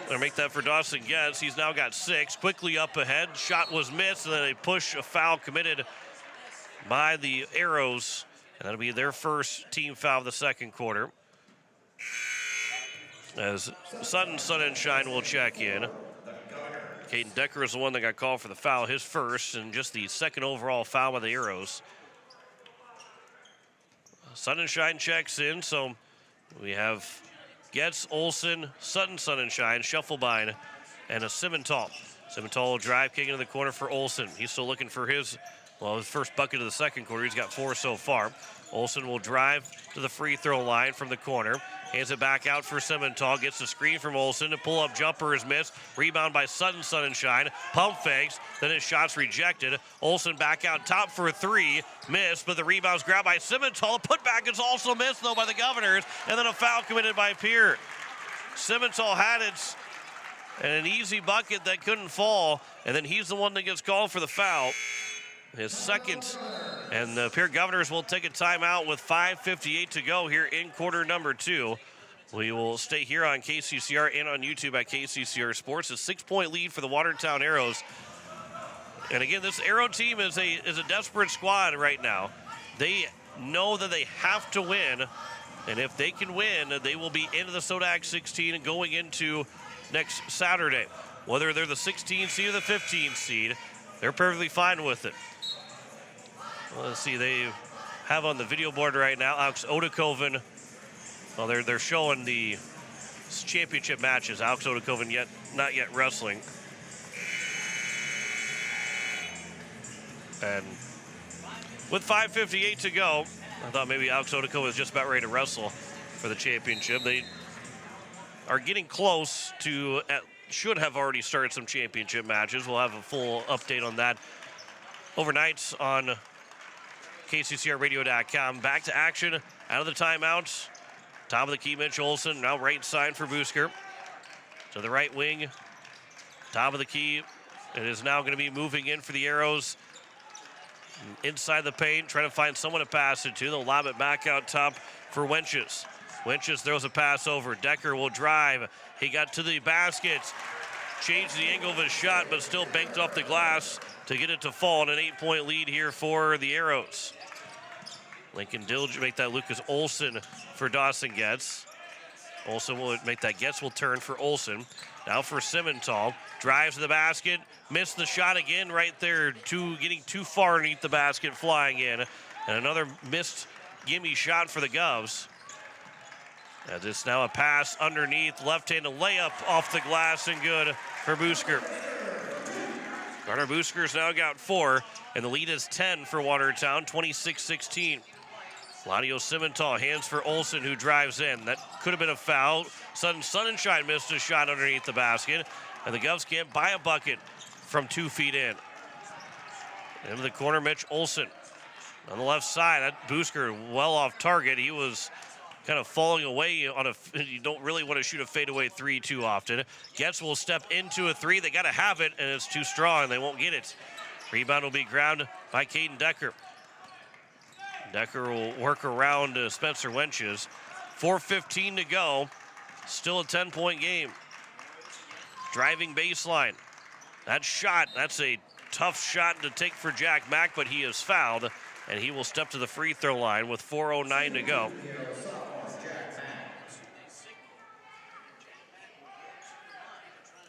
They'll make that for Dawson Getz. He's now got 6. Quickly up ahead. Shot was missed. And then a push, a foul committed by the Arrows. And that'll be their first team foul of the second quarter. As Sun and Shine will check in. Caden Decker is the one that got called for the foul, his first, and just the second overall foul by the Arrows. Sun and Shine checks in, so we have Getz, Olsen, Sutton, Sonnenschein, Schuffelbein, and a Simmental. Simmental will drive, kick into the corner for Olsen. He's still looking for his first bucket of the second quarter. He's got 4 so far. Olsen will drive to the free throw line from the corner. Hands it back out for Simmental. Gets the screen from Olsen. The pull-up jumper is missed. Rebound by Sutton, Sonnenschein. Pump fakes. Then his shot's rejected. Olsen back out top for 3. Missed, but the rebound's grabbed by Simmental. The putback is also missed, though, by the Governors. And then a foul committed by Pierre. Simmental had it, and an easy bucket that couldn't fall. And then he's the one that gets called for the foul. His second, and the Pierre Governors will take a timeout with 5:58 to go here in quarter number 2. We will stay here on KCCR and on YouTube at KCCR Sports. A 6-point lead for the Watertown Arrows. And again, this Arrow team is a desperate squad right now. They know that they have to win, and if they can win, they will be into the Sodak 16 and going into next Saturday. Whether they're the 16 seed or the 15 seed, they're perfectly fine with it. Well, let's see, they have on the video board right now, Alex Odekoven. Well, they're showing the championship matches. Alex Odekoven not yet wrestling. And with 5:58 to go, I thought maybe Alex Odekoven was just about ready to wrestle for the championship. They are getting close to, should have already started some championship matches. We'll have a full update on that overnight on KCCRradio.com. Back to action out of the timeouts. Top of the key, Mitch Olsen. Now right side for Busker. To the right wing. Top of the key. It is now going to be moving in for the Arrows. Inside the paint, trying to find someone to pass it to. They'll lob it back out top for Wenches. Wenches throws a pass over. Decker will drive. He got to the basket. Changed the angle of his shot, but still banked off the glass to get it to fall. And an 8-point lead here for the Arrows. Lincoln Dilge make that Lucas Olsen for Dawson Getz. Olsen will make that. Getz will turn for Olsen. Now for Simmental. Drives to the basket. Missed the shot again right there. Getting too far underneath the basket, flying in. And another missed gimme shot for the Govs. As it's now a pass underneath. Left-handed layup off the glass and good for Busker. Garner Busker's now got 4, and the lead is 10 for Watertown, 26-16. Ladio Simmental hands for Olsen, who drives in. That could have been a foul. Sonnenschein missed a shot underneath the basket, and the Govs can't buy a bucket from 2 feet in. Into the corner, Mitch Olsen. On the left side, that Busker well off target. He was kind of falling away on you don't really want to shoot a fadeaway 3 too often. Getz will step into a 3. They got to have it, and it's too strong. They won't get it. Rebound will be grabbed by Caden Decker. Decker will work around Spencer Wenches. 4:15 to go. Still a 10-point game. Driving baseline. That shot, that's a tough shot to take for Jack Mack, but he is fouled, and he will step to the free throw line with 4:09 to go.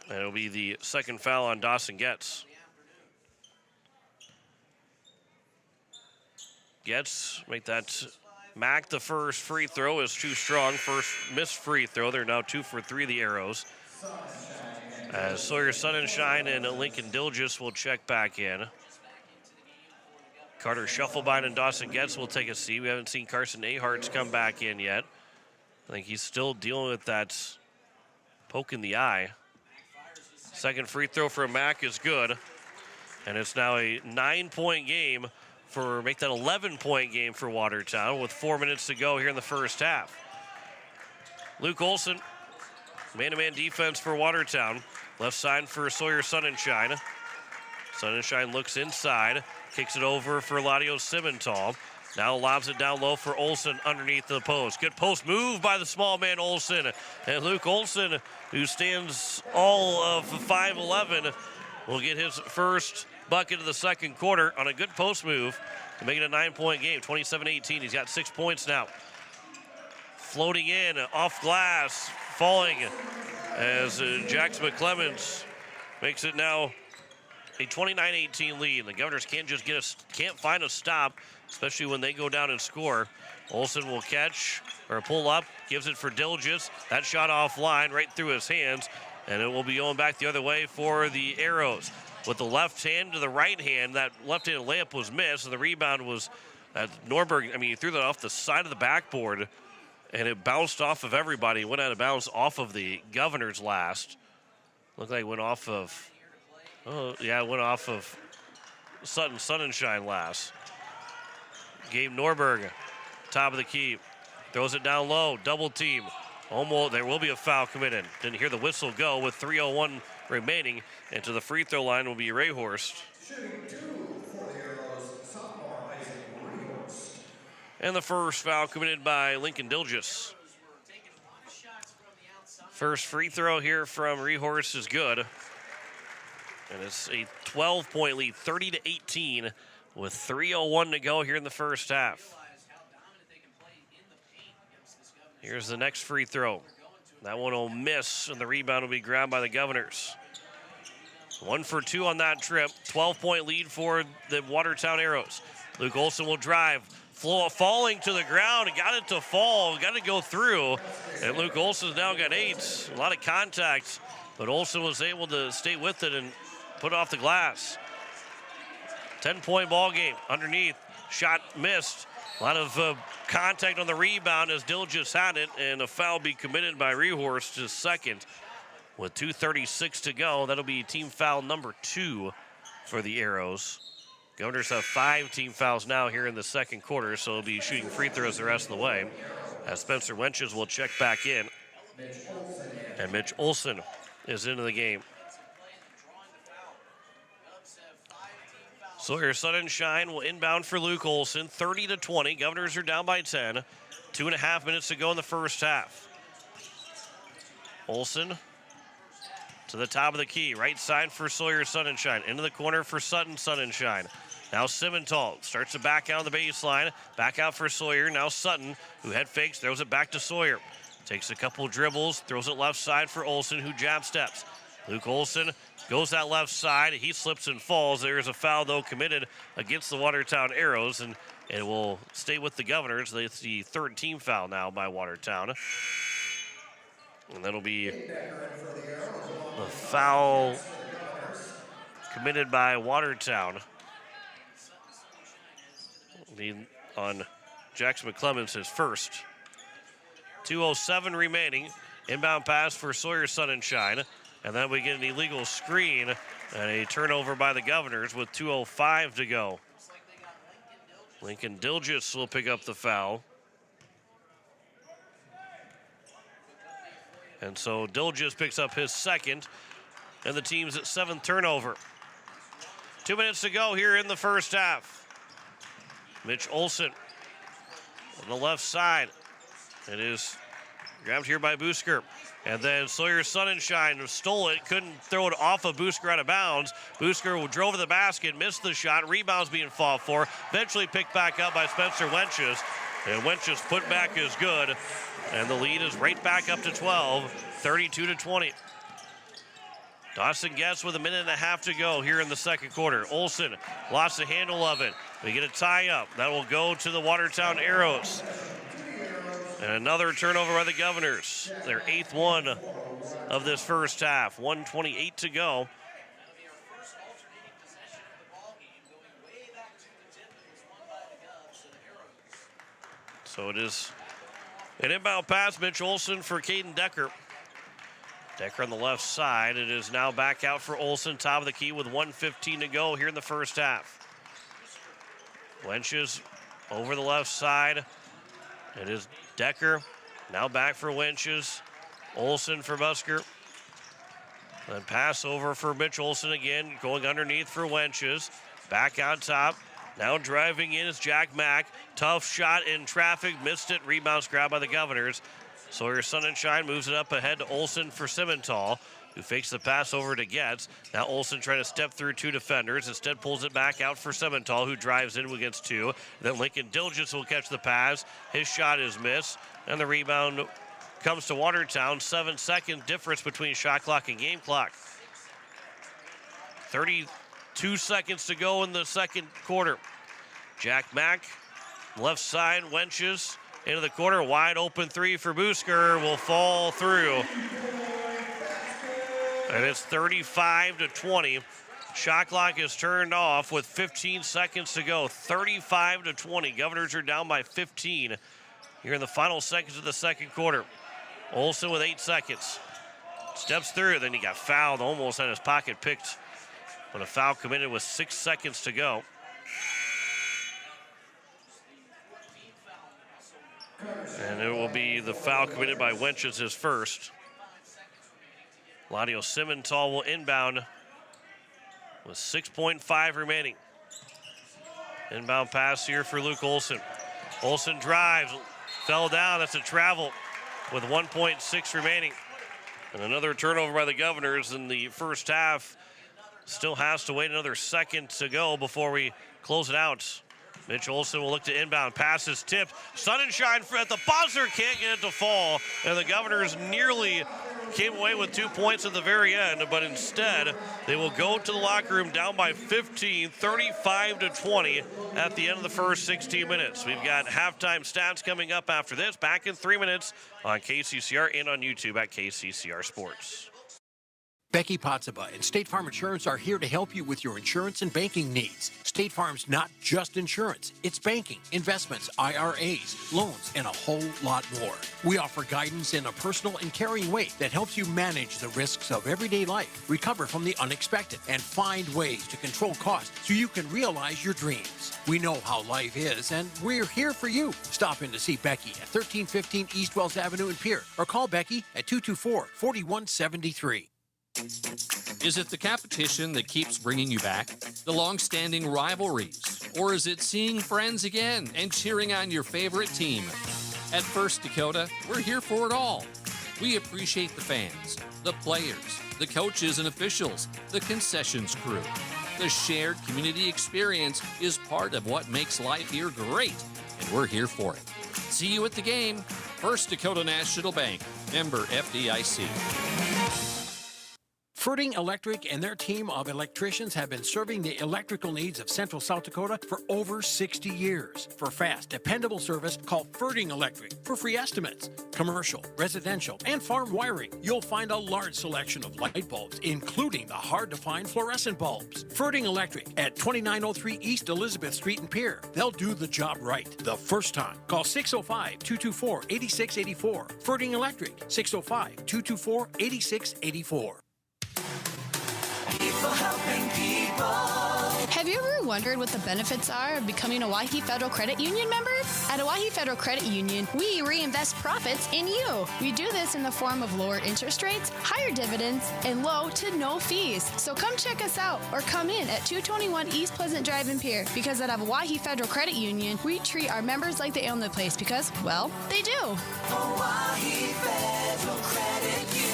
And it'll be the second foul on Dawson Getz. Getz make that Mack the first free throw is too strong. First missed free throw. They're now 2 for 3, the Arrows. As Sawyer Sonnenschein and Lincoln Dilgis will check back in. Carter Schuffelbein and Dawson Getz will take a seat. We haven't seen Carson Aharts come back in yet. I think he's still dealing with that poke in the eye. Second free throw for Mack is good. And it's now a 9-point game make that 11-point game for Watertown with 4 minutes to go here in the first half. Luke Olsen, man-to-man defense for Watertown. Left side for Sawyer Sonnenschein. Sonnenschein looks inside, kicks it over for Ladio Simmental. Now lobs it down low for Olsen underneath the post. Good post move by the small man Olsen. And Luke Olsen, who stands all of 5'11", will get his first bucket of the second quarter on a good post move to make it a 9-point game, 27-18. He's got 6 points now. Floating in, off glass, falling as Jax McClemens makes it now a 29-18 lead. The Governors can't find a stop, especially when they go down and score. Olsen will catch or pull up, gives it for Dilgis. That shot offline right through his hands, and it will be going back the other way for the Arrows. With the left hand to the right hand, that left-handed layup was missed, and the rebound was Norberg. I mean, he threw that off the side of the backboard, and it bounced off of everybody. It went out of bounds off of the Governors last. Looked like it went off of, it went off of Sonnenschein last. Gabe Norberg, top of the key, throws it down low, double team. Almost, there will be a foul committed. Didn't hear the whistle go with 3:01 remaining, and to the free throw line will be Rayhorst. And the first foul committed by Lincoln Dilgis. First free throw here from Rayhorst is good. And it's a 12-point lead, 30-18, with 3:01 to go here in the first half. Here's the next free throw. That one will miss, and the rebound will be grabbed by the Governors. 1 for 2 on that trip. 12-point lead for the Watertown Arrows. Luke Olsen will drive. Falling to the ground. Got it to fall. Got to go through. And Luke Olsen's now got 8. A lot of contact. But Olsen was able to stay with it and put it off the glass. 10-point ball game. Underneath. Shot missed. A lot of contact on the rebound as Dilgis had it, and a foul be committed by Rayhorst, his second. With 2:36 to go, that'll be team foul number 2 for the Arrows. Governors have 5 team fouls now here in the second quarter, so they'll be shooting free throws the rest of the way. As Spencer Wenches will check back in. And Mitch Olsen is into the game. Sawyer Sonnenschein will inbound for Luke Olsen, 30-20. Governors are down by 10. 2.5 minutes to go in the first half. Olsen to the top of the key. Right side for Sawyer Sonnenschein. Into the corner for Sonnenschein. Now Simmental starts to back out on the baseline. Back out for Sawyer. Now Sutton, who head fakes, throws it back to Sawyer. Takes a couple dribbles, throws it left side for Olsen, who jab steps. Luke Olsen goes that left side. He slips and falls. There's a foul, though, committed against the Watertown Arrows, and it will stay with the Governors. It's the third team foul now by Watertown. And that'll be the foul committed by Watertown on Jackson McClemens, his first. 2:07 remaining. Inbound pass for Sawyer Sonnenschein. And then we get an illegal screen and a turnover by the Governors with 2:05 to go. Lincoln Dilgis will pick up the foul. And so Dilgis picks up his second, and the team's at 7th turnover. 2 minutes to go here in the first half. Mitch Olsen on the left side. It is grabbed here by Busker. And then Sawyer Sonnenschein stole it, couldn't throw it off of Busker out of bounds. Busker drove to the basket, missed the shot. Rebounds being fought for. Eventually picked back up by Spencer Wenches. And Wenches put back is good. And the lead is right back up to 12, 32-20. Dawson Guest with 1.5 minutes to go here in the second quarter. Olsen lost the handle of it. We get a tie-up. That will go to the Watertown Arrows. And another turnover by the Governors. Their 8th one of this first half. 1:28 to go. So it is an inbound pass. Mitch Olsen for Caden Decker. Decker on the left side. It is now back out for Olsen. Top of the key with 1:15 to go here in the first half. Wenches over the left side. It is Decker. Now back for Wenches. Olsen for Busker. Then pass over for Mitch Olsen again. Going underneath for Wenches. Back on top. Now driving in is Jack Mack. Tough shot in traffic. Missed it. Rebounds grabbed by the Governors. Sawyer Sonnenschein moves it up ahead to Olsen for Simmental, who fakes the pass over to Getz. Now Olsen trying to step through 2 defenders. Instead pulls it back out for Simmental, who drives in against 2. Then Lincoln Dilgis will catch the pass. His shot is missed. And the rebound comes to Watertown. 7-second difference between shot clock and game clock. 2 seconds to go in the second quarter. Jack Mack, left side, wenches into the corner. Wide open three for Busker will fall through. And it's 35-20. Shot clock is turned off with 15 seconds to go. 35-20. Governors are down by 15 here in the final seconds of the second quarter. Olsen with 8 seconds. Steps through, then he got fouled, almost had his pocket picked. But a foul committed with 6 seconds to go. And it will be the foul committed by Wenches, his first. Ladio Simmental will inbound with 6.5 remaining. Inbound pass here for Luke Olsen. Olsen drives, fell down, that's a travel with 1.6 remaining. And another turnover by the Governors in the first half. Still has to wait another second to go before we close it out. Mitch Olsen will look to inbound. Pass is tipped. Sun and shine at the buzzer. Can't get it to fall. And the Governors nearly came away with 2 points at the very end, but instead they will go to the locker room down by 15, 35-20 at the end of the first 16 minutes. We've got halftime stats coming up after this. Back in 3 minutes on KCCR and on YouTube at KCCR Sports. Becky Potsaba and State Farm Insurance are here to help you with your insurance and banking needs. State Farm's not just insurance. It's banking, investments, IRAs, loans, and a whole lot more. We offer guidance in a personal and caring way that helps you manage the risks of everyday life, recover from the unexpected, and find ways to control costs so you can realize your dreams. We know how life is, and we're here for you. Stop in to see Becky at 1315 East Wells Avenue in Pierre, or call Becky at 224-4173. Is it the competition that keeps bringing you back? The long-standing rivalries? Or is it seeing friends again and cheering on your favorite team? At First Dakota, we're here for it all. We appreciate the fans, the players, the coaches and officials, the concessions crew. The shared community experience is part of what makes life here great, and we're here for it. See you at the game. First Dakota National Bank, member FDIC. Ferding Electric and their team of electricians have been serving the electrical needs of Central South Dakota for over 60 years. For fast, dependable service, call Ferding Electric for free estimates. Commercial, residential, and farm wiring. You'll find a large selection of light bulbs, including the hard-to-find fluorescent bulbs. Ferding Electric at 2903 East Elizabeth Street in Pierre. They'll do the job right the first time. Call 605-224-8684. Ferding Electric, 605-224-8684. People helping people. Have you ever wondered what the benefits are of becoming a Wahi Federal Credit Union member? At a Wahi Federal Credit Union, we reinvest profits in you. We do this in the form of lower interest rates, higher dividends, and low to no fees. So come check us out or come in at 221 East Pleasant Drive in Pierre, because at a Wahi Federal Credit Union, we treat our members like they own the place because, well, they do. Wahi Federal Credit Union.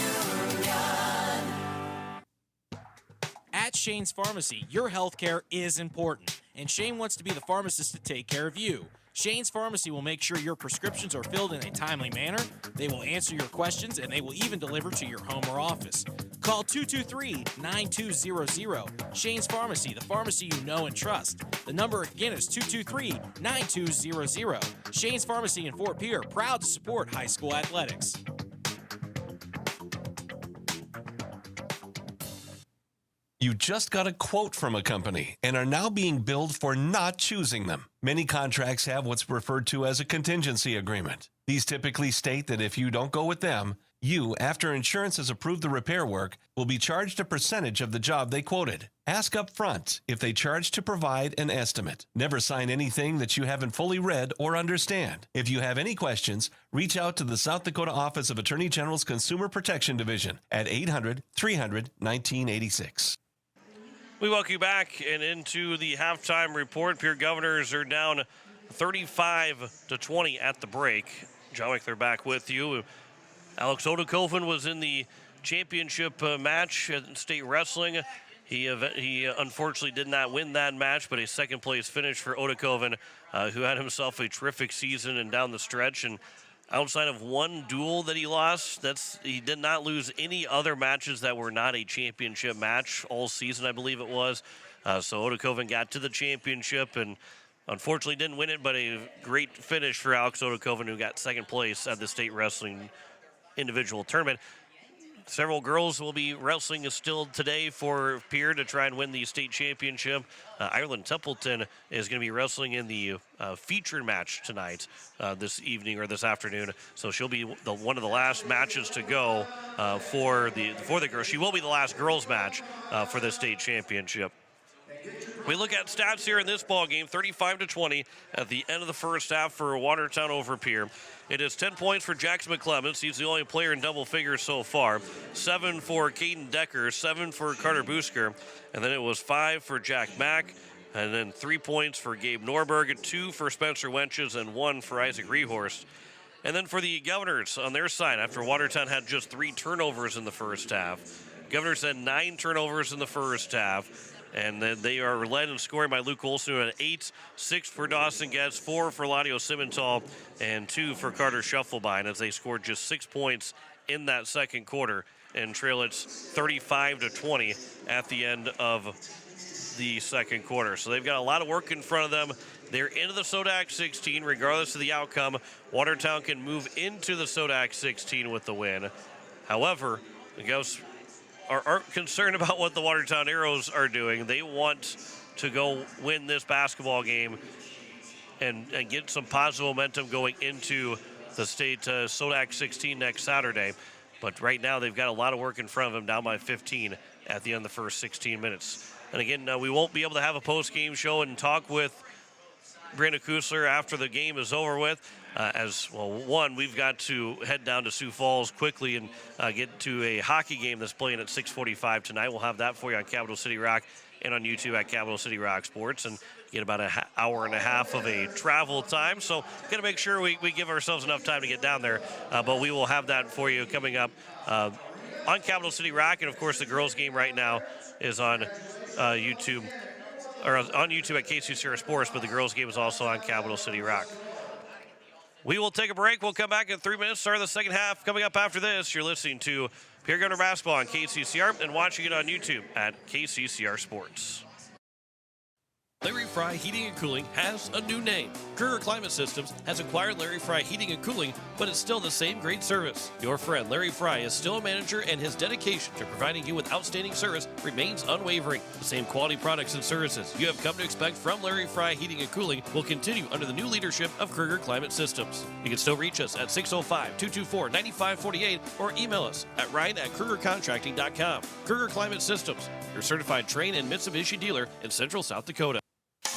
At Shane's Pharmacy, your health care is important, and Shane wants to be the pharmacist to take care of you. Shane's Pharmacy will make sure your prescriptions are filled in a timely manner, they will answer your questions, and they will even deliver to your home or office. Call 223-9200. Shane's Pharmacy, the pharmacy you know and trust. The number again is 223-9200. Shane's Pharmacy in Fort Pierre, proud to support high school athletics. You just got a quote from a company and are now being billed for not choosing them. Many contracts have what's referred to as a contingency agreement. These typically state that if you don't go with them, you, after insurance has approved the repair work, will be charged a percentage of the job they quoted. Ask up front if they charge to provide an estimate. Never sign anything that you haven't fully read or understand. If you have any questions, reach out to the South Dakota Office of Attorney General's Consumer Protection Division at 800-300-1986. We welcome you back and into the halftime report. Pierre Governors are down 35-20 at the break. John Wickler back with you. Alex Odekoven was in the championship match at State Wrestling. He unfortunately did not win that match, but a second-place finish for Odekoven, who had himself a terrific season and down the stretch. And outside of one duel that he lost, he did not lose any other matches that were not a championship match all season, I believe it was. So Otokoven got to the championship and unfortunately didn't win it, but a great finish for Alex Otokoven, who got second place at the state wrestling individual tournament. Several girls will be wrestling still today for Pierre to try and win the state championship. Ireland Templeton is going to be wrestling in the featured match tonight, this evening or this afternoon. So she'll be one of the last matches to go for the girls. She will be the last girls match for the state championship. We look at stats here in this ball game, 35-20 at the end of the first half for Watertown over Pierre. It is 10 points for Jackson McClemens. He's the only player in double figures so far. 7 for Caden Decker, 7 for Carter Busker, and then it was 5 for Jack Mack, and then 3 points for Gabe Norberg, 2 for Spencer Wenches, and 1 for Isaac Rehorst. And then for the Governors on their side, after Watertown had just 3 turnovers in the first half, Governors had 9 turnovers in the first half. And then they are led in scoring by Luke Olson at 8, 6 for Dawson Getz, 4 for Ladio Simmental, and 2 for Carter Shufflebine, as they scored just 6 points in that second quarter and trail it 35-20 at the end of the second quarter. So they've got a lot of work in front of them. They're into the Sodak 16, regardless of the outcome. Watertown can move into the Sodak 16 with the win. However, the Ghosts aren't concerned about what the Watertown Arrows are doing. They want to go win this basketball game and get some positive momentum going into the state Sodak 16 next Saturday. But right now they've got a lot of work in front of them, down by 15 at the end of the first 16 minutes. And again, we won't be able to have a post-game show and talk with Brandon Kusler after the game is over with. We've got to head down to Sioux Falls quickly and get to a hockey game that's playing at 6:45 tonight. We'll have that for you on Capital City Rock and on YouTube at Capital City Rock Sports, and get about an hour and a half of a travel time. So got to make sure we give ourselves enough time to get down there. But we will have that for you coming up on Capital City Rock. And, of course, the girls' game right now is on YouTube, or on YouTube at KCCR Sports, but the girls' game is also on Capital City Rock. We will take a break. We'll come back in 3 minutes, start the second half. Coming up after this, you're listening to Pierre Governor Basketball on KCCR and watching it on YouTube at KCCR Sports. Larry Fry Heating and Cooling has a new name. Kruger Climate Systems has acquired Larry Fry Heating and Cooling, but it's still the same great service. Your friend Larry Fry is still a manager, and his dedication to providing you with outstanding service remains unwavering. The same quality products and services you have come to expect from Larry Fry Heating and Cooling will continue under the new leadership of Kruger Climate Systems. You can still reach us at 605-224-9548 or email us at ryan@krugercontracting.com. Kruger Climate Systems, your certified Trane and Mitsubishi dealer in Central South Dakota.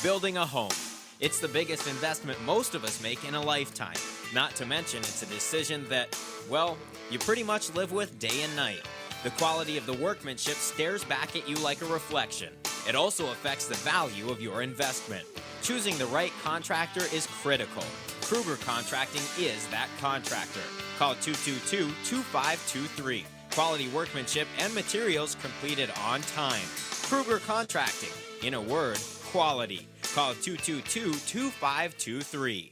Building a home. It's the biggest investment most of us make in a lifetime. Not to mention, it's a decision that, well, you pretty much live with day and night. The quality of the workmanship stares back at you like a reflection. It also affects the value of your investment. Choosing the right contractor is critical. Kruger Contracting is that contractor. Call 222-2523. Quality workmanship and materials completed on time. Kruger Contracting. In a word, quality. Call 222-2523.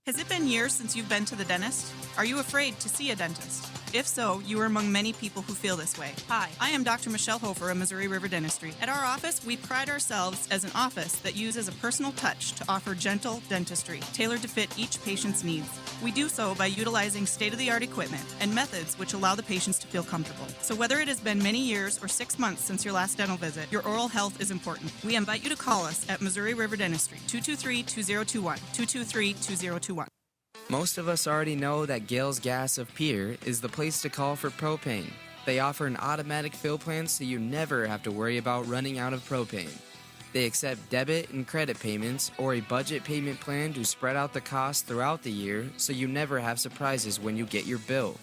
Has it been years since you've been to the dentist? Are you afraid to see a dentist? If so, you are among many people who feel this way. Hi, I am Dr. Michelle Hofer of Missouri River Dentistry. At our office, we pride ourselves as an office that uses a personal touch to offer gentle dentistry, tailored to fit each patient's needs. We do so by utilizing state-of-the-art equipment and methods which allow the patients to feel comfortable. So whether it has been many years or 6 months since your last dental visit, your oral health is important. We invite you to call us at Missouri River Dentistry, 223-2021, 223-2021. Most of us already know that Gale's Gas of Pierre is the place to call for propane. They offer an automatic fill plan so you never have to worry about running out of propane. They accept debit and credit payments or a budget payment plan to spread out the cost throughout the year so you never have surprises when you get your bill.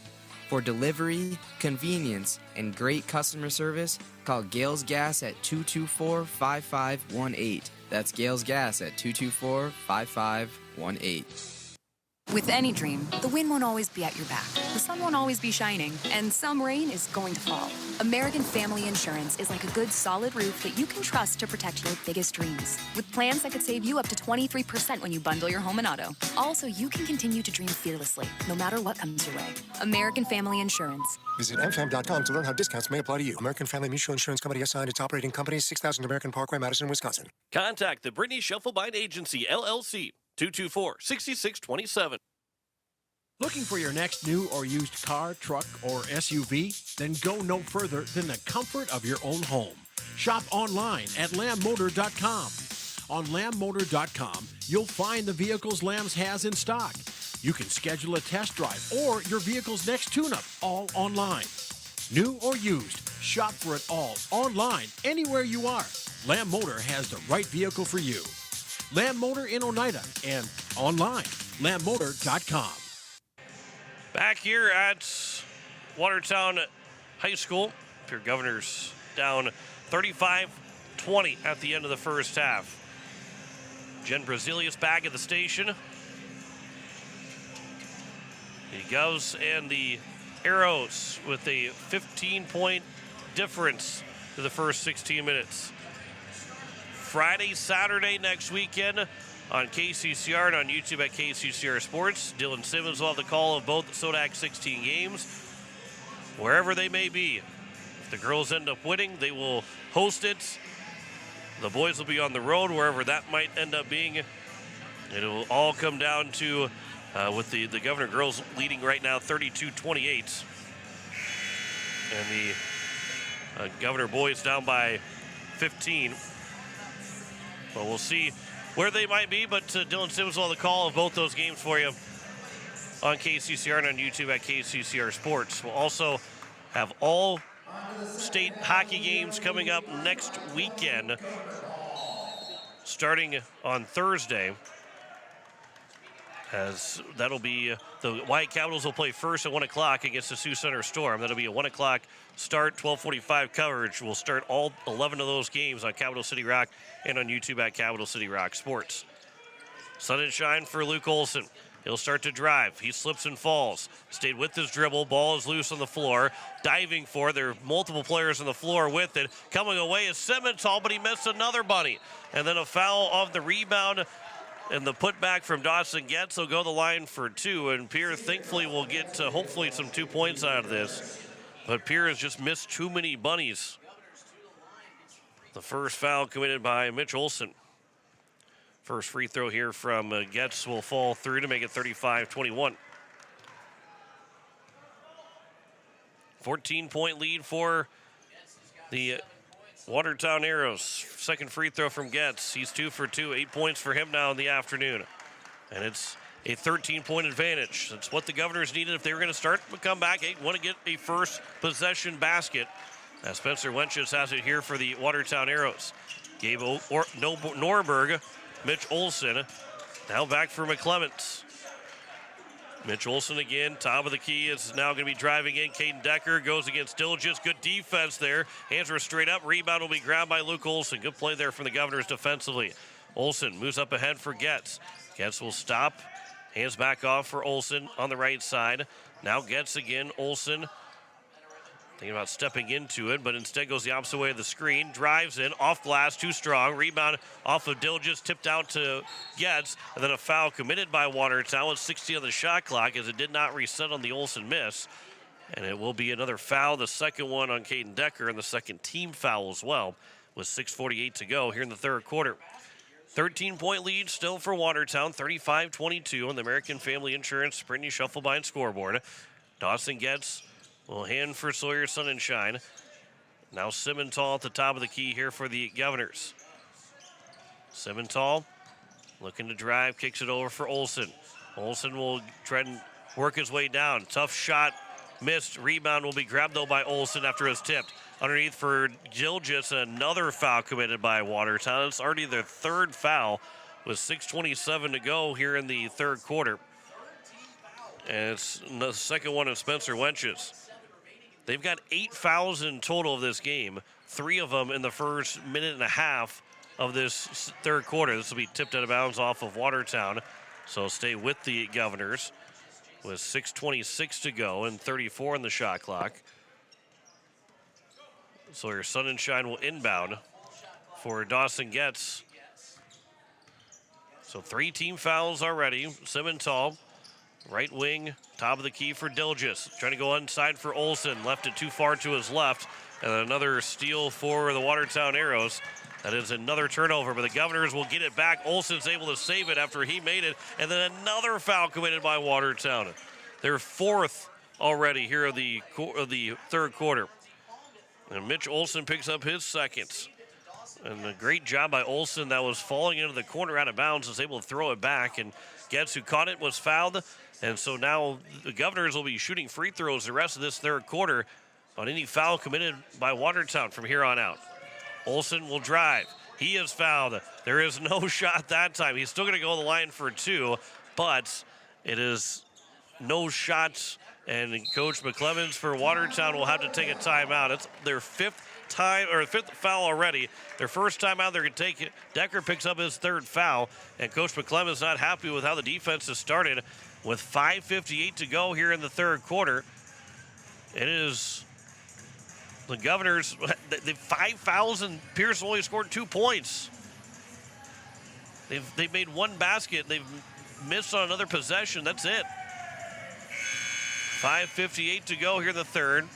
For delivery, convenience, and great customer service, call Gale's Gas at 224-5518. That's Gale's Gas at 224-5518. With any dream, the wind won't always be at your back, the sun won't always be shining, and some rain is going to fall. American Family Insurance is like a good, solid roof that you can trust to protect your biggest dreams. With plans that could save you up to 23% when you bundle your home and auto. Also, you can continue to dream fearlessly, no matter what comes your way. American Family Insurance. Visit mfam.com to learn how discounts may apply to you. American Family Mutual Insurance Company assigned its operating company, 6000 American Parkway, Madison, Wisconsin. Contact the Brittany Shufflebind Agency, LLC, 224-6627. Looking for your next new or used car, truck, or SUV? Then go no further than the comfort of your own home. Shop online at lambmotor.com. On lambmotor.com, you'll find the vehicles Lambs has in stock. You can schedule a test drive or your vehicle's next tune-up, all online. New or used, shop for it all online, anywhere you are. Lamb Motor has the right vehicle for you. Lamb Motor in Oneida and online, lambmotor.com. Back here at Watertown High School, Pierre Governors down 35-20 at the end of the first half. Jen Brazilius back at the station. The Govs and the Arrows with a 15-point difference to the first 16 minutes. Friday, Saturday next weekend on KCCR and on YouTube at KCCR Sports. Dylan Simmons will have the call of both Sodak 16 games, wherever they may be. If the girls end up winning, they will host it. The boys will be on the road, wherever that might end up being. It will all come down to, with the Governor girls leading right now 32-28. And the Governor boys down by 15. But we'll see where they might be, but Dylan Simmons will have the call of both those games for you on KCCR and on YouTube at KCCR Sports. We'll also have all state hockey games coming up next weekend, starting on Thursday. As that'll be the White Capitals will play first at 1 o'clock against the Sioux Center Storm. That'll be a 1 o'clock start, 12:45 coverage. We'll start all 11 of those games on Capital City Rock and on YouTube at Capital City Rock Sports. Sun and shine for Luke Olson. He'll start to drive. He slips and falls. Stayed with his dribble. Ball is loose on the floor. Diving for it. There are multiple players on the floor with it. Coming away is Simmenthal, but he missed another bunny. And then a foul off the rebound. And the putback from Dawson Getz will go the line for two. And Pierre, thankfully, will get hopefully some 2 points out of this. But Pierre has just missed too many bunnies. The first foul committed by Mitch Olson. First free throw here from Getz will fall through to make it 35-21. 14-point lead for the Watertown Arrows. Second free throw from Getz. He's 2 for 2. 8 points for him now in the afternoon. And it's a 13-point advantage. That's what the Governors needed if they were going to start the comeback. They want to get a first possession basket. As Spencer Wenches has it here for the Watertown Arrows. Gabe Norberg, Mitch Olson. Now back for McClements. Mitch Olson again, top of the key, is now going to be driving in. Caden Decker goes against Dilgis. Good defense there. Hands are straight up. Rebound will be grabbed by Luke Olson. Good play there from the Governors defensively. Olson moves up ahead for Getz. Getz will stop. Hands back off for Olson on the right side. Now Getz again. Olson thinking about stepping into it, but instead goes the opposite way of the screen. Drives in, off glass, too strong. Rebound off of Dilgis, tipped out to Getz. And then a foul committed by Watertown with 60 on the shot clock as it did not reset on the Olson miss. And it will be another foul, the second one on Caden Decker, and the second team foul as well, with 6:48 to go here in the third quarter. 13-point lead still for Watertown, 35-22 on the American Family Insurance Brittany Shufflebind scoreboard. Dawson Getz will hand for Sawyer Sun and Shine. Now Simmenthal at the top of the key here for the Governors. Simmenthal looking to drive, kicks it over for Olson. Olson will try and work his way down. Tough shot, missed. Rebound will be grabbed though by Olson after it's tipped. Underneath for Dilgis, another foul committed by Watertown. It's already their third foul with 6:27 to go here in the third quarter. And it's the second one of Spencer Wenches. They've got 8 fouls in total of this game, 3 of them in the first minute and a half of this third quarter. This will be tipped out of bounds off of Watertown. So stay with the Governors with 6:26 to go and 34 on the shot clock. Sawyer Sunshine will inbound for Dawson Getz. So 3 team fouls already. Simmental, right wing, top of the key for Dilgis. Trying to go inside for Olsen. Left it too far to his left. And another steal for the Watertown Arrows. That is another turnover, but the Governors will get it back. Olsen's able to save it after he made it. And then another foul committed by Watertown. Their 4th already here of the third quarter. And Mitch Olsen picks up his 2nd. And a great job by Olsen that was falling into the corner out of bounds, was able to throw it back. And Getz, who caught it, was fouled. And so now the Governors will be shooting free throws the rest of this third quarter on any foul committed by Watertown from here on out. Olsen will drive. He is fouled. There is no shot that time. He's still going to go to the line for 2, but it is no shots. And Coach McClemmons for Watertown will have to take a timeout. It's their 5th foul already. Their first time out, they're going to take it. Decker picks up his 3rd foul, and Coach McClemmons not happy with how the defense has started. With 5:58 to go here in the third quarter, it is the Governors. The 5 fouls, and Pierce only scored 2 points. They've made 1 basket. They've missed on another possession. That's it. 5:58 to go here in the third.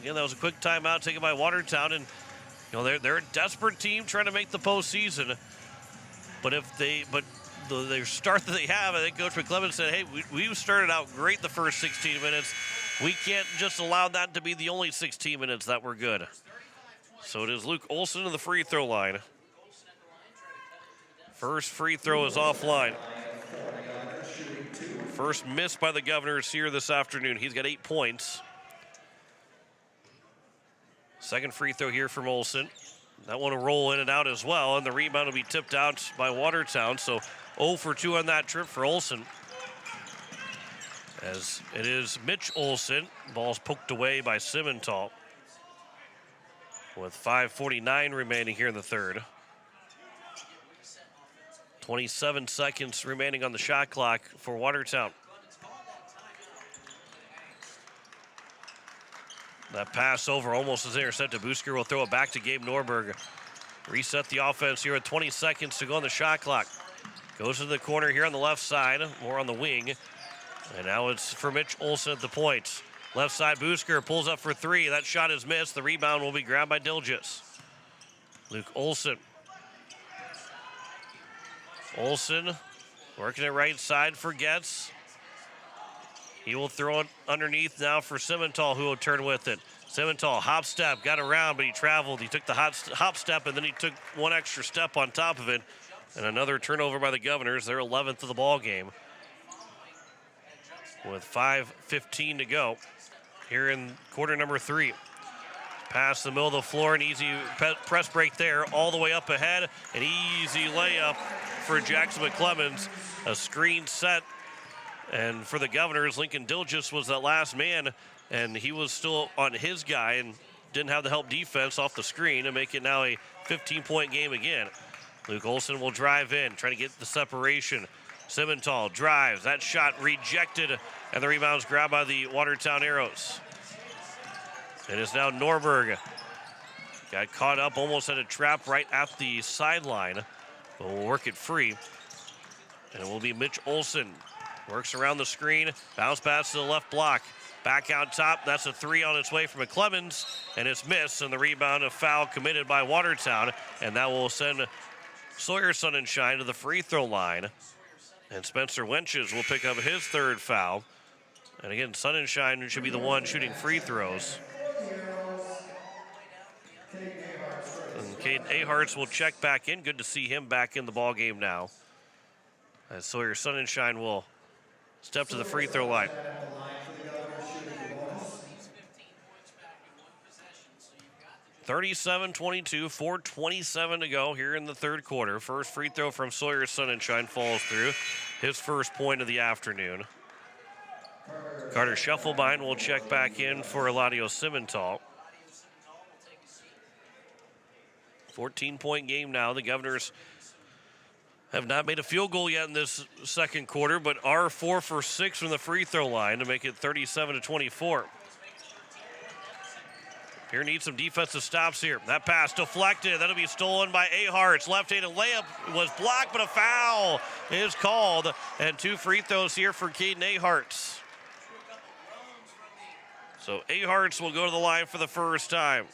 Again, that was a quick timeout taken by Watertown, and they're a desperate team trying to make the postseason. But the start that they have, I think Coach McClemmons said, "Hey, we started out great the first 16 minutes. We can't just allow that to be the only 16 minutes that were good." So it is Luke Olsen to the free throw line. First free throw is offline. First miss by the Governors here this afternoon. He's got 8 points. Second free throw here from Olsen. That one will roll in and out as well, and the rebound will be tipped out by Watertown. So 0 for 2 on that trip for Olsen. As it is Mitch Olsen. Ball's poked away by Simmental. With 5:49 remaining here in the third. 27 seconds remaining on the shot clock for Watertown. That pass over almost is intercepted. Busker will throw it back to Gabe Norberg. Reset the offense here with 20 seconds to go on the shot clock. Goes to the corner here on the left side, more on the wing. And now it's for Mitch Olsen at the point. Left side, Busker pulls up for 3. That shot is missed. The rebound will be grabbed by Dilgis. Luke Olsen. Olsen working it right side for Getz. He will throw it underneath now for Simmental, who will turn with it. Simmental, hop step, got around, but he traveled. He took the hop step, and then he took 1 extra step on top of it. And another turnover by the Governors, their 11th of the ball game. With 5:15 to go here in quarter number 3. Past the middle of the floor, an easy press break there, all the way up ahead. An easy layup for Jackson McClemmons. A screen set. And for the Governors, Lincoln Dilgis was that last man, and he was still on his guy and didn't have the help defense off the screen to make it now a 15-point game again. Luke Olsen will drive in, trying to get the separation. Simmental drives. That shot rejected, and the rebound's grabbed by the Watertown Arrows. It is now Norberg. Got caught up, almost at a trap right at the sideline, but will work it free. And it will be Mitch Olsen. Works around the screen, bounce pass to the left block. Back out top, that's a 3 on its way from McClemmons, and it's missed, and the rebound, a foul committed by Watertown, and that will send Sawyer Sunshine to the free throw line. And Spencer Wenches will pick up his 3rd foul. And again, Sunshine should be the one shooting free throws. And Caden Aharts will check back in. Good to see him back in the ball game now. As Sawyer Sunshine will step to the free throw line. (37-22), 4:27 to go here in the third quarter. First free throw from Sawyer Sunshine falls through. His first point of the afternoon. Carter Schuffelbein will check back in for Eladio Simmental. 14-point game now. The Governors have not made a field goal yet in this second quarter, but are 4 for 6 from the free throw line to make it 37-24. Pierre needs some defensive stops here. That pass deflected. That'll be stolen by Ahart's. Left-handed layup was blocked, but a foul is called. And 2 free throws here for Caden Ahart's. So Ahart's will go to the line for the first time.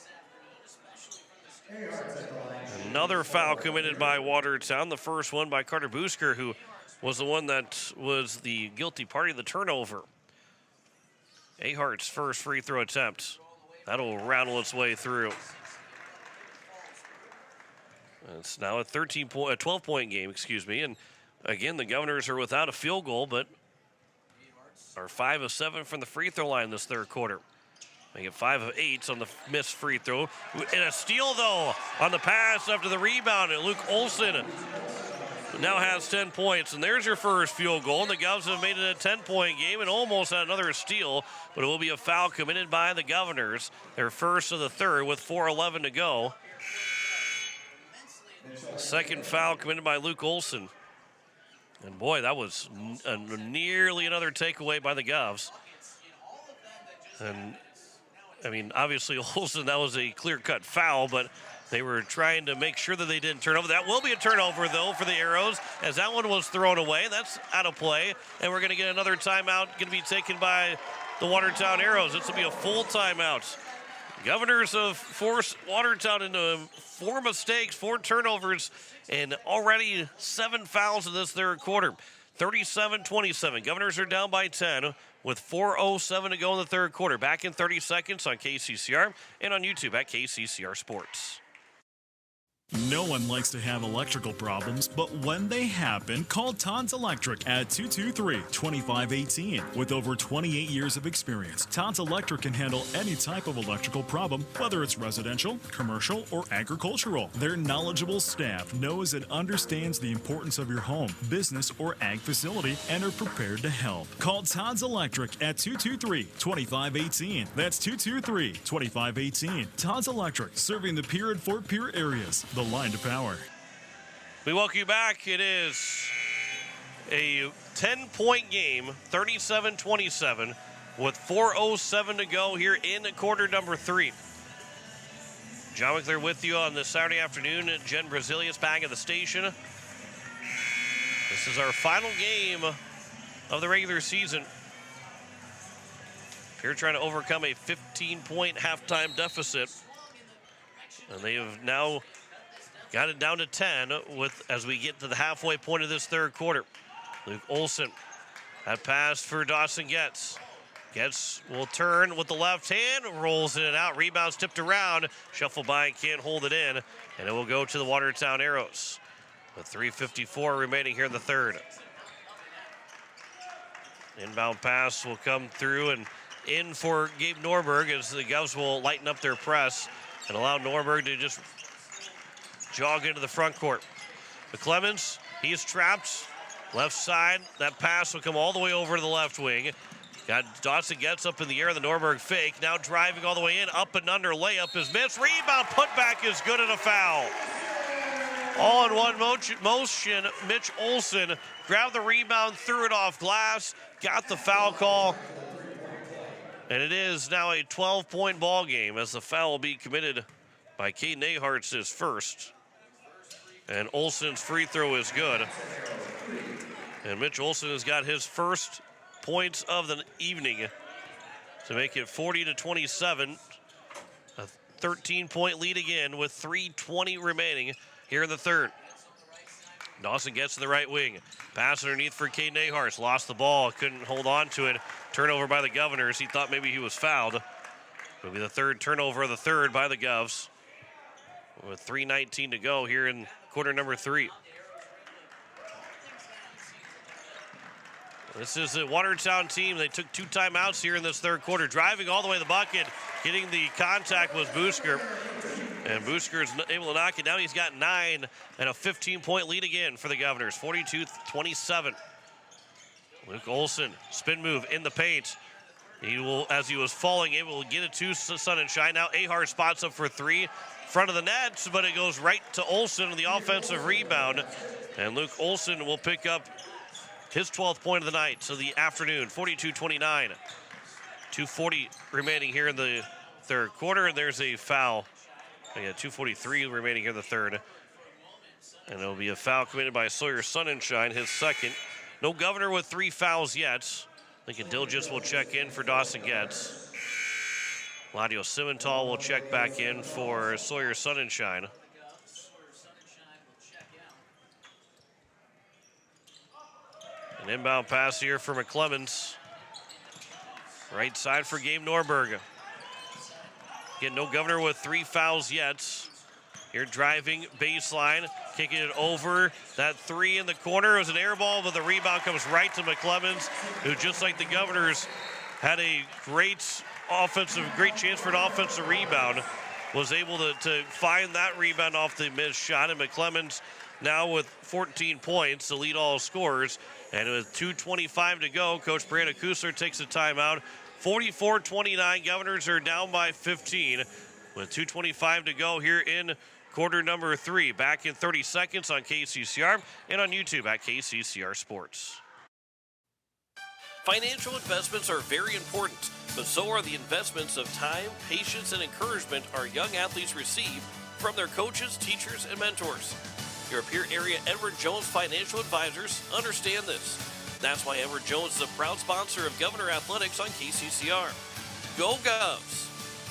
Another foul committed by Watertown. The first one by Carter Busker, who was the one that was the guilty party of the turnover. Ahart's first free throw attempt. That'll rattle its way through. It's now a 12-point game, and again, the Governors are without a field goal, but are 5 of 7 from the free throw line this third quarter. They get 5 of 8 on the missed free throw. And a steal, though, on the pass after the rebound. And Luke Olson now has 10 points. And there's your first field goal. And the Govs have made it a 10-point game and almost had another steal. But it will be a foul committed by the Governors. Their first of the third with 4:11 to go. Second foul committed by Luke Olson. And boy, that was nearly another takeaway by the Govs. And I mean, obviously, Olson, that was a clear-cut foul, but they were trying to make sure that they didn't turn over. That will be a turnover, though, for the Arrows, as that one was thrown away. That's out of play, and we're going to get another timeout going to be taken by the Watertown Arrows. This will be a full timeout. Governors have forced Watertown into 4 mistakes, 4 turnovers, and already 7 fouls in this third quarter. 37-27. Governors are down by 10 with 4:07 to go in the third quarter. Back in 30 seconds on KCCR and on YouTube at KCCR Sports. No one likes to have electrical problems, but when they happen, call Todd's Electric at 223-2518. With over 28 years of experience, Todd's Electric can handle any type of electrical problem, whether it's residential, commercial, or agricultural. Their knowledgeable staff knows and understands the importance of your home, business, or ag facility and are prepared to help. Call Todd's Electric at 223-2518. That's 223-2518. Todd's Electric, serving the Pierre and Fort Pierre areas. The line to power. We welcome you back. It is a 10-point game, 37-27, with 4:07 to go here in quarter number 3. John Wickler with you on this Saturday afternoon. Jen Brazilius back at the station. This is our final game of the regular season. Pierre trying to overcome a 15-point halftime deficit. And they have now got it down to 10 as we get to the halfway point of this third quarter. Luke Olson, that pass for Dawson Getz. Getz will turn with the left hand, rolls in and out, rebounds tipped around, shuffle by and can't hold it in, and it will go to the Watertown Arrows with 3:54 remaining here in the third. Inbound pass will come through and in for Gabe Norberg as the Govs will lighten up their press and allow Norberg to just jog into the front court. McClemens, he's trapped. Left side, that pass will come all the way over to the left wing. Got Dawson gets up in the air, the Norberg fake. Now driving all the way in, up and under, layup is missed. Rebound, putback is good and a foul. All in one motion, Mitch Olson grabbed the rebound, threw it off glass, got the foul call. And it is now a 12-point ball game as the foul will be committed by Caden Ahart's his first. And Olson's free throw is good. And Mitch Olson has got his first points of the evening to make it 40-27. A 13-point lead again with 3:20 remaining here in the third. Dawson gets to the right wing. Pass underneath for Caden Ahart. Lost the ball, couldn't hold on to it. Turnover by the Governors. He thought maybe he was fouled. It'll be the third turnover of the third by the Govs. With 3:19 to go here in quarter number 3. This is a Watertown team. They took 2 timeouts here in this third quarter. Driving all the way to the bucket. Getting the contact was Busker. And Busker is able to knock it down. He's got 9 and a 15-point lead again for the Governors. 42-27. Luke Olson, spin move in the paint. He will, as he was falling, able to get it to Sun and Shine. Now Ahart spots up for 3. front of the net, but it goes right to Olsen on the offensive rebound. And Luke Olsen will pick up his 12th point of the night, so the afternoon, 42-29. 2:40 remaining here in the third quarter, and there's a foul. 2:43 remaining here in the third. And it'll be a foul committed by Sawyer Sunshine, his second. No Governor with 3 fouls yet. Lincoln Dilgis will check in for Dawson Getz. Ladio Simmental will check back in for Sawyer Sunshine. An inbound pass here for McClemens. Right side for Gabe Norberg. Again, no Governor with 3 fouls yet. Here driving baseline, kicking it over. That 3 in the corner was an air ball, but the rebound comes right to McClemens, who, just like the Governors, had a great chance for an offensive rebound. Was able to find that rebound off the missed shot, and McClemens now with 14 points to lead all scorers. And with 2:25 to go, Coach Brianna Kusler takes a timeout. 44-29, Governors are down by 15 with 2:25 to go here in quarter number 3. Back in 30 seconds on KCCR and on YouTube at KCCR Sports. Financial investments are very important, but so are the investments of time, patience, and encouragement our young athletes receive from their coaches, teachers, and mentors. Your Pierre area Edward Jones Financial Advisors understand this. That's why Edward Jones is a proud sponsor of Governor Athletics on KCCR. Go Govs!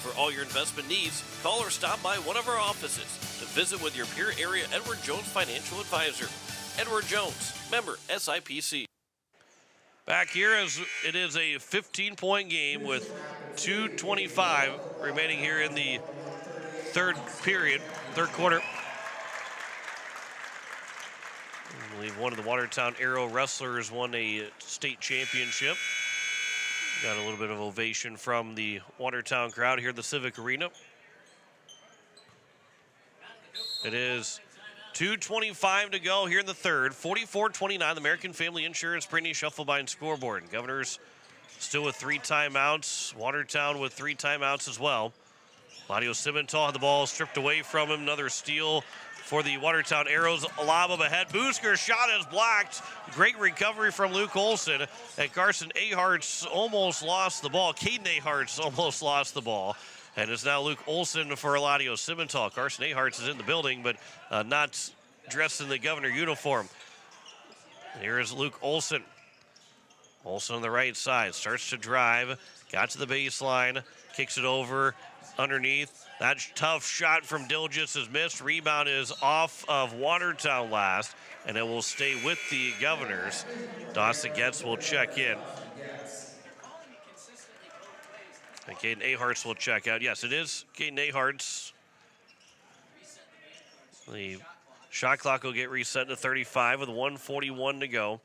For all your investment needs, call or stop by one of our offices to visit with your Pierre area Edward Jones Financial Advisor. Edward Jones, member SIPC. Back here as it is a 15-point game with 2:25 remaining here in the third quarter. I believe one of the Watertown Aero wrestlers won a state championship. Got a little bit of ovation from the Watertown crowd here at the Civic Arena. It is 2:25 to go here in the third. 44-29, the American Family Insurance Brittany Shufflebind scoreboard. Governors still with 3 timeouts. Watertown with 3 timeouts as well. Ladio Simmental had the ball stripped away from him. Another steal for the Watertown Arrows. A lob up ahead. Boosker's shot is blocked. Great recovery from Luke Olsen. And Carson Aharts almost lost the ball. Caden Aharts almost lost the ball. And it's now Luke Olsen for Eladio Simmental. Carson Aharts is in the building, but not dressed in the Governor uniform. Here is Luke Olsen. Olsen on the right side. Starts to drive. Got to the baseline. Kicks it over underneath. That tough shot from Dilgis is missed. Rebound is off of Watertown last, and it will stay with the Governors. Dawson Getz will check in. And Caden Aharts will check out. Yes, it is Caden Aharts. The shot clock will get reset to 35 with 1:41 to go.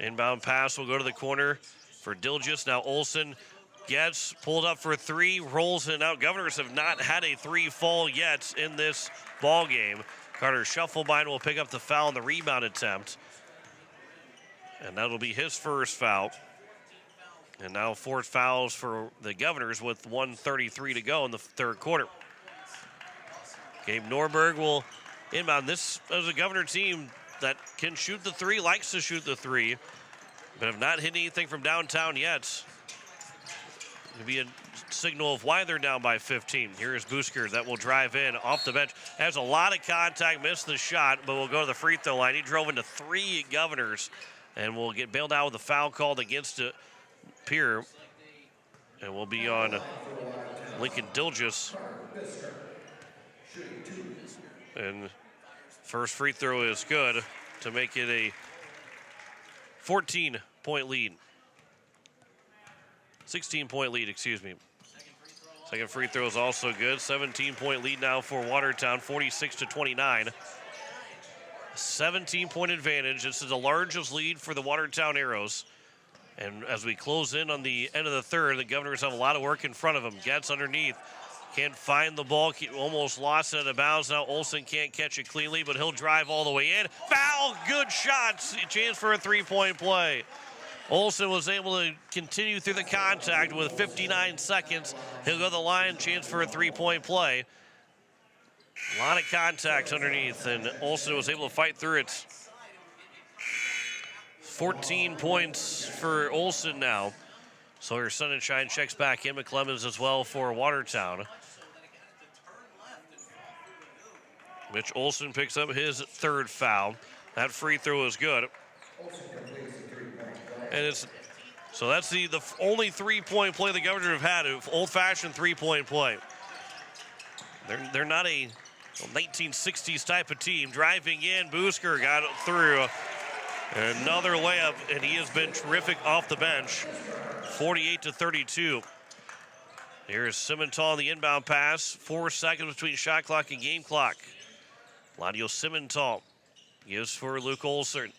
Inbound pass will go to the corner for Dilgis. Now Olsen gets pulled up for 3, rolls it out. Governors have not had a 3 fall yet in this ball game. Carter Shufflebind will pick up the foul on the rebound attempt. And that'll be his first foul. And now 4 fouls for the Governors with 1:33 to go in the third quarter. Gabe Norberg will inbound. This is a Governor team that can shoot the 3, likes to shoot the 3, but have not hit anything from downtown yet. It'll be a signal of why they're down by 15. Here's Boosker that will drive in off the bench. Has a lot of contact, missed the shot, but will go to the free throw line. He drove into 3 Governors and will get bailed out with a foul called against Pierre. And will be on Lincoln Dilgis. And first free throw is good to make it a 14-point lead. 16-point lead, excuse me. Second free throw is also good. 17-point lead now for Watertown, 46-29. 17-point advantage. This is the largest lead for the Watertown Arrows. And as we close in on the end of the third, the Governors have a lot of work in front of them. Gets underneath. Can't find the ball. Almost lost it out of bounds. Now Olsen can't catch it cleanly, but he'll drive all the way in. Foul! Good shots. Chance for a 3-point play. Olsen was able to continue through the contact with 59 seconds. He'll go to the line, chance for a 3-point play. A lot of contact underneath, and Olsen was able to fight through it. 14 points for Olsen now. Sawyer Sunshine checks back in. McClemmons as well for Watertown. Mitch Olsen picks up his third foul. That free throw is good. And so that's the only three-point play the Governors have had, an old-fashioned three-point play. They're not a 1960s type of team. Driving in, Boosker got it through. Another layup, and he has been terrific off the bench. 48-32. Here's Simmental on the inbound pass. 4 seconds between shot clock and game clock. Ladio Simmental gives for Luke Olsen.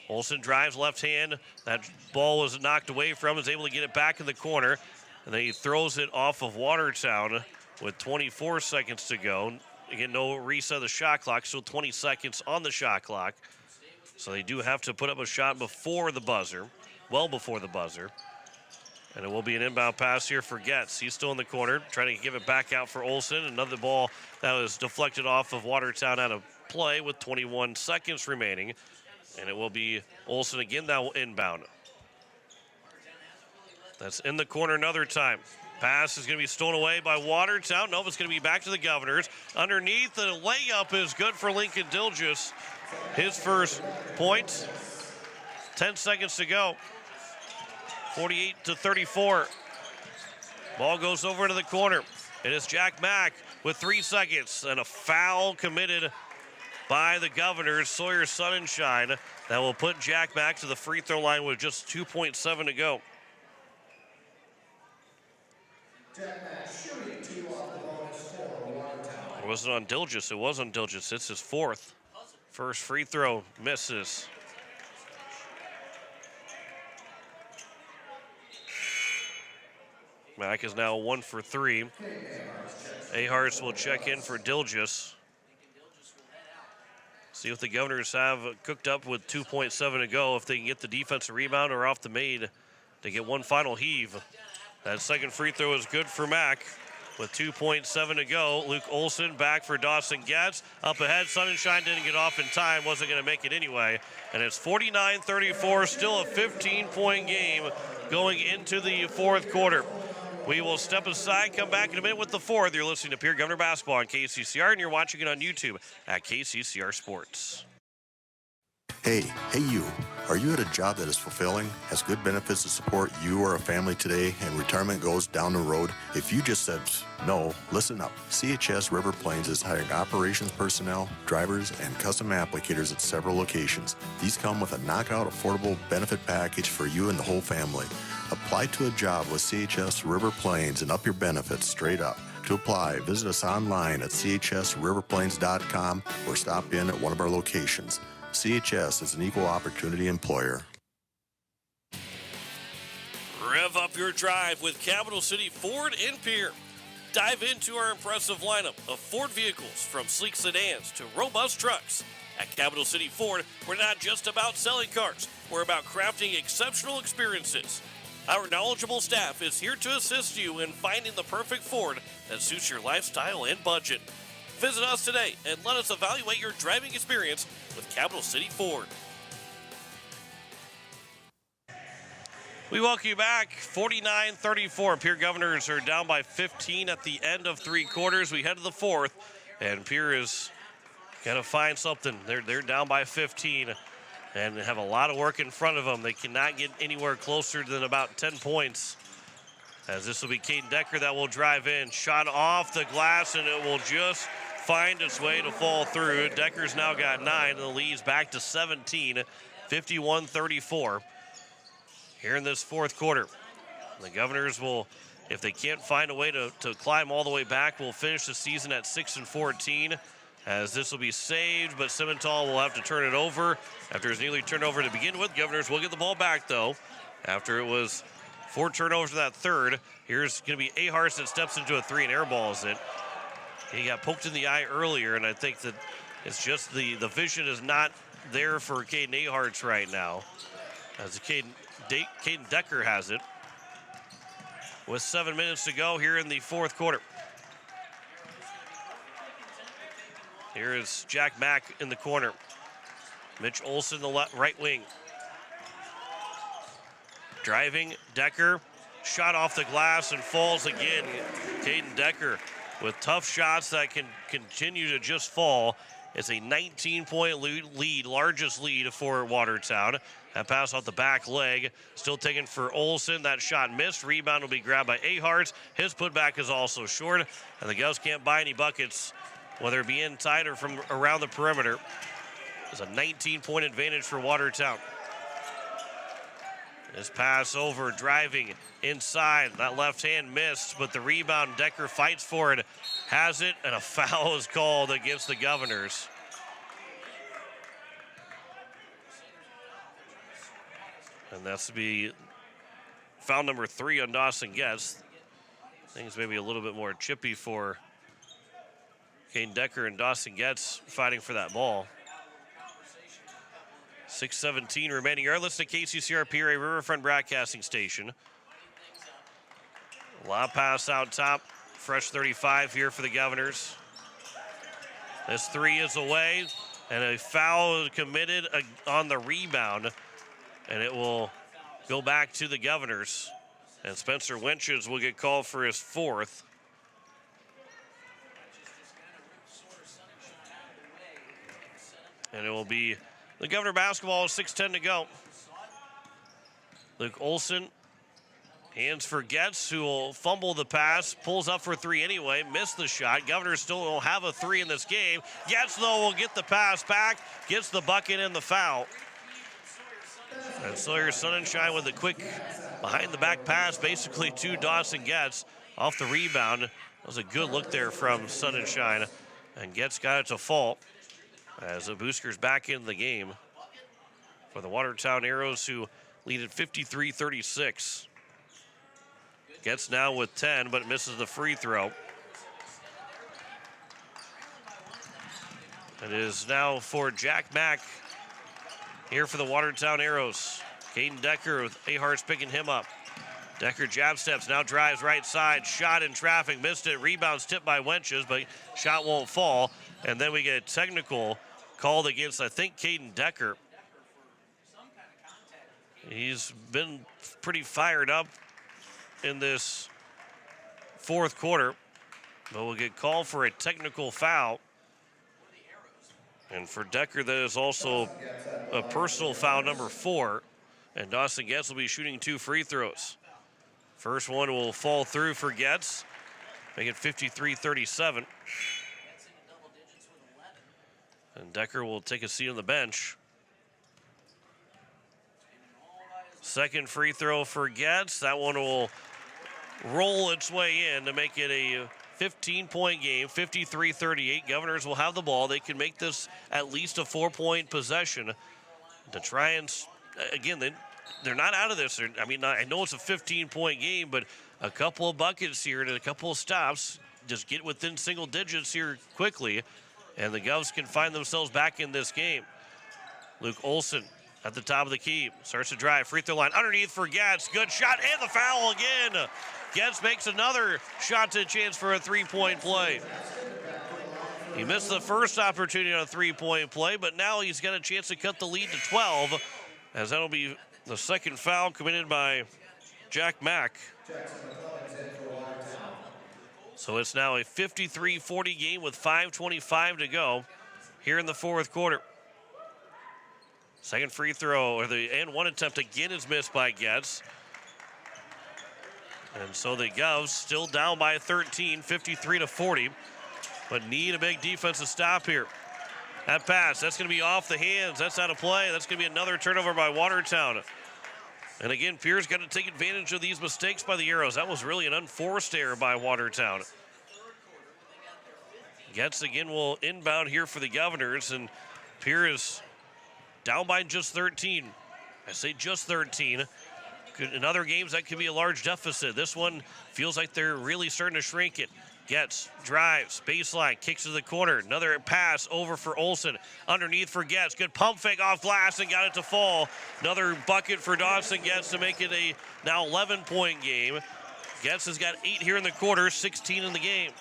Olsen drives left hand. That ball was knocked away from him. Is able to get it back in the corner. And then he throws it off of Watertown with 24 seconds to go. Again, no reset of the shot clock, so 20 seconds on the shot clock. So they do have to put up a shot before the buzzer, well before the buzzer. And it will be an inbound pass here for Getz. He's still in the corner, trying to give it back out for Olsen. Another ball that was deflected off of Watertown out of play with 21 seconds remaining. And it will be Olsen again that will inbound. That's in the corner another time. Pass is going to be stolen away by Watertown. Nope, it's going to be back to the Governors. Underneath, the layup is good for Lincoln Dilgis. His first point. 10 seconds to go. 48-34. Ball goes over to the corner. It is Jack Mack with 3 seconds and a foul committed by the Governors, Sawyer Sunshine, that will put Jack Mack to the free throw line with just 2.7 to go. It wasn't on Dilgis. It was on Dilgis. It's his fourth. First free throw misses. Mack is now 1 for 3. Aharts will check in for Dilgis. See what the Governors have cooked up with 2.7 to go. If they can get the defensive rebound or off the made to get one final heave. That second free throw is good for Mack with 2.7 to go. Luke Olsen back for Dawson Getz. Up ahead, Sunshine didn't get off in time. Wasn't going to make it anyway. And it's 49-34, still a 15-point game going into the fourth quarter. We will step aside, come back in a minute with the fourth. You're listening to Pierre Governor Basketball on KCCR, and you're watching it on YouTube at KCCR Sports. Hey you. Are you at a job that is fulfilling, has good benefits to support you or a family today, and retirement goes down the road? If you just said no, listen up. CHS River Plains is hiring operations personnel, drivers, and custom applicators at several locations. These come with a knockout affordable benefit package for you and the whole family. Apply to a job with CHS River Plains and up your benefits straight up. To apply, visit us online at chsriverplains.com or stop in at one of our locations. CHS is an equal opportunity employer. Rev up your drive with Capital City Ford in Pierre. Dive into our impressive lineup of Ford vehicles, from sleek sedans to robust trucks. At Capital City Ford, we're not just about selling cars, we're about crafting exceptional experiences. Our knowledgeable staff is here to assist you in finding the perfect Ford that suits your lifestyle and budget. Visit us today and let us evaluate your driving experience with Capital City Ford. We welcome you back. 49-34. Pierre Governors are down by 15 at the end of 3 quarters. We head to the fourth, and Pierre is going to find something. They're down by 15 and have a lot of work in front of them. They cannot get anywhere closer than about 10 points. As this will be Caden Decker that will drive in. Shot off the glass, and it will just find its way to fall through. Decker's now got 9, and the lead's back to 17, 51-34 here in this fourth quarter. The Governors will, if they can't find a way to climb all the way back, will finish the season at 6-14, as this will be saved, but Simmental will have to turn it over after his nearly turnover to begin with. Governors will get the ball back, though, after it was 4 turnovers to that third. Here's going to be Aharst that steps into a 3 and airballs it. He got poked in the eye earlier, and I think that it's just the vision is not there for Caden Aharst right now, as Caden Decker has it with 7 minutes to go here in the fourth quarter. Here is Jack Mack in the corner. Mitch Olson, the right wing. Driving, Decker. Shot off the glass and falls again. Caden Decker with tough shots that can continue to just fall. It's a 19-point lead, largest lead for Watertown. That pass off the back leg, still taken for Olson. That shot missed. Rebound will be grabbed by Ahart. His putback is also short, and the Govs can't buy any buckets, whether it be inside or from around the perimeter. It's a 19-point advantage for Watertown. This pass over, driving inside. That left hand missed, but the rebound, Decker fights for it, has it, and a foul is called against the Governors. And that's to be foul number 3 on Dawson Getz. Things maybe a little bit more chippy for Caden Decker and Dawson Getz fighting for that ball. 6:17 remaining. You're listening to KCCR Pierre Riverfront Broadcasting Station. Lob pass out top. Fresh 35 here for the Governors. This 3 is away, and a foul committed on the rebound, and it will go back to the Governors. And Spencer Winches will get called for his 4th. And it will be the Governor basketball, 6:10 to go. Luke Olson, hands for Getz, who will fumble the pass, pulls up for 3 anyway, missed the shot. Governors still don't have a 3 in this game. Getz, though, will get the pass back, gets the bucket and the foul. And Sawyer Sunshine with a quick behind-the-back pass, basically to Dawson Getz off the rebound. That was a good look there from Sunshine, and Getz got it to fall. As the Boosters back in the game for the Watertown Arrows, who lead at 53-36. Gets now with 10, but misses the free throw. It is now for Jack Mack here for the Watertown Arrows. Caden Decker with Ahart's picking him up. Decker jab steps, now drives right side, shot in traffic, missed it, rebounds tipped by Wenches, but shot won't fall. And then we get a technical called against, I think, Caden Decker. He's been pretty fired up in this 4th quarter, but we'll get called for a technical foul. And for Decker, that is also a personal foul number 4. And Dawson Getz will be shooting 2 free throws. First one will fall through for Getz, make it 53-37. And Decker will take a seat on the bench. Second free throw for Getz. That one will roll its way in to make it a 15-point game, 53-38. Governors will have the ball. They can make this at least a 4-point possession to try and, again, they're not out of this. I mean, I know it's a 15-point game, but a couple of buckets here and a couple of stops, just get within single digits here quickly, and the Govs can find themselves back in this game. Luke Olson at the top of the key, starts to drive, free throw line underneath for Getz. Good shot, and the foul again. Getz makes another shot to a chance for a 3-point play. He missed the first opportunity on a 3-point play, but now he's got a chance to cut the lead to 12, as that'll be the second foul committed by Jack Mack. So it's now a 53-40 game with 5:25 to go here in the 4th quarter. Second free throw, or the and one attempt again is missed by Getz. And so the Govs still down by 13, 53-40, but need a big defensive stop here. That pass, that's going to be off the hands. That's out of play. That's going to be another turnover by Watertown. And again, Pierre's got to take advantage of these mistakes by the Arrows. That was really an unforced error by Watertown. Getz again will inbound here for the Governors, and Pierre is down by just 13. I say just 13. In other games, that could be a large deficit. This one feels like they're really starting to shrink it. Getz, drives, baseline, kicks to the corner. Another pass over for Olson. Underneath for Getz. Good pump fake off glass and got it to fall. Another bucket for Dawson Getz to make it a now 11-point game. Getz has got 8 here in the quarter, 16 in the game.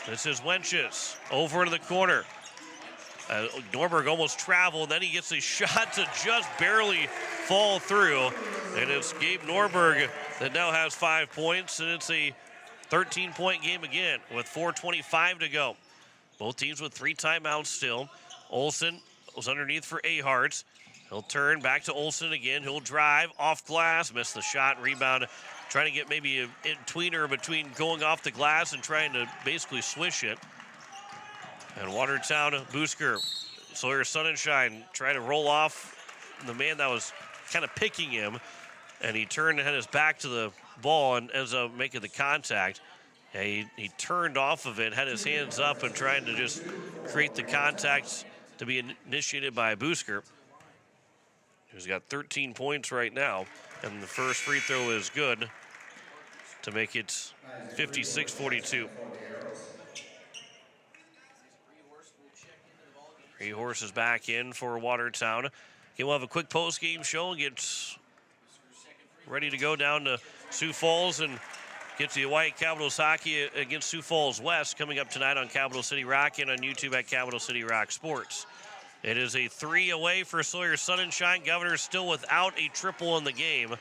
This is Wenches over into the corner. Norberg almost traveled, then he gets a shot to just barely fall through. And it's Gabe Norberg that now has 5 points, and it's a 13-point game again with 4:25 to go. Both teams with 3 timeouts still. Olsen was underneath for Ahart. He'll turn back to Olsen again. He'll drive off glass, miss the shot, rebound, trying to get maybe a tweener between going off the glass and trying to basically swish it. And Watertown, Busker, Sawyer Sunshine trying to roll off the man that was kind of picking him, and he turned and had his back to the ball and ends up making the contact. And he turned off of it, had his hands up and trying to just create the contact to be initiated by Busker, who's got 13 points right now, and the first free throw is good to make it 56-42. Horse is back in for Watertown. Okay, we'll have a quick post-game show and get ready to go down to Sioux Falls and get to the Hawaii Capitals hockey against Sioux Falls West coming up tonight on Capital City Rock and on YouTube at Capital City Rock Sports. It is a 3 away for Sawyer Sunshine. Governors still without a triple in the game.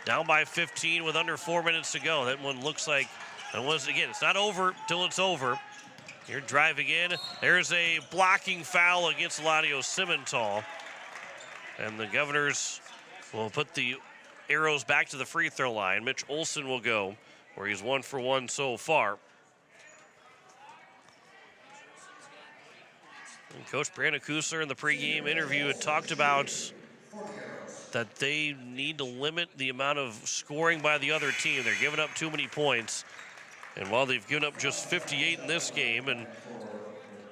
Down by 15 with under 4 minutes to go. That one looks like, and once again, it's not over till it's over. Here driving in. There's a blocking foul against Eladio Simmental. And the Governors will put the arrows back to the free throw line. Mitch Olsen will go, where he's 1 for 1 so far. And Coach Brandon Kusler in the pregame interview had talked about that they need to limit the amount of scoring by the other team. They're giving up too many points. And while they've given up just 58 in this game, and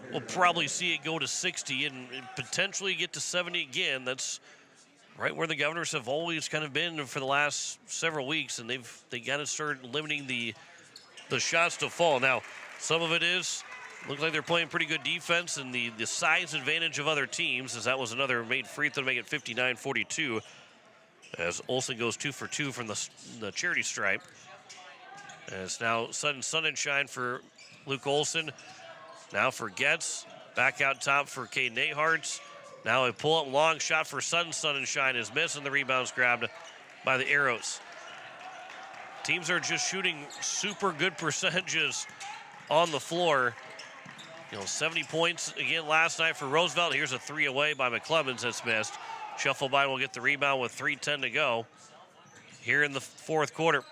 we'll probably see it go to 60 and potentially get to 70 again, that's right where the Governors have always kind of been for the last several weeks, and they got to start limiting the shots to fall. Now, some of it is, looks like they're playing pretty good defense and the size advantage of other teams, as that was another made free throw to make it 59-42, as Olsen goes 2 for 2 from the charity stripe. And it's now sudden sunshine for Luke Olsen. Now for Getz. Back out top for Caden Ahart. Now a pull-up long shot for sunshine is missed, and the rebound's grabbed by the Arrows. Teams are just shooting super good percentages on the floor. 70 points again last night for Roosevelt. Here's a 3 away by McClemmons that's missed. Shuffleby will get the rebound with 3:10 to go here in the fourth quarter.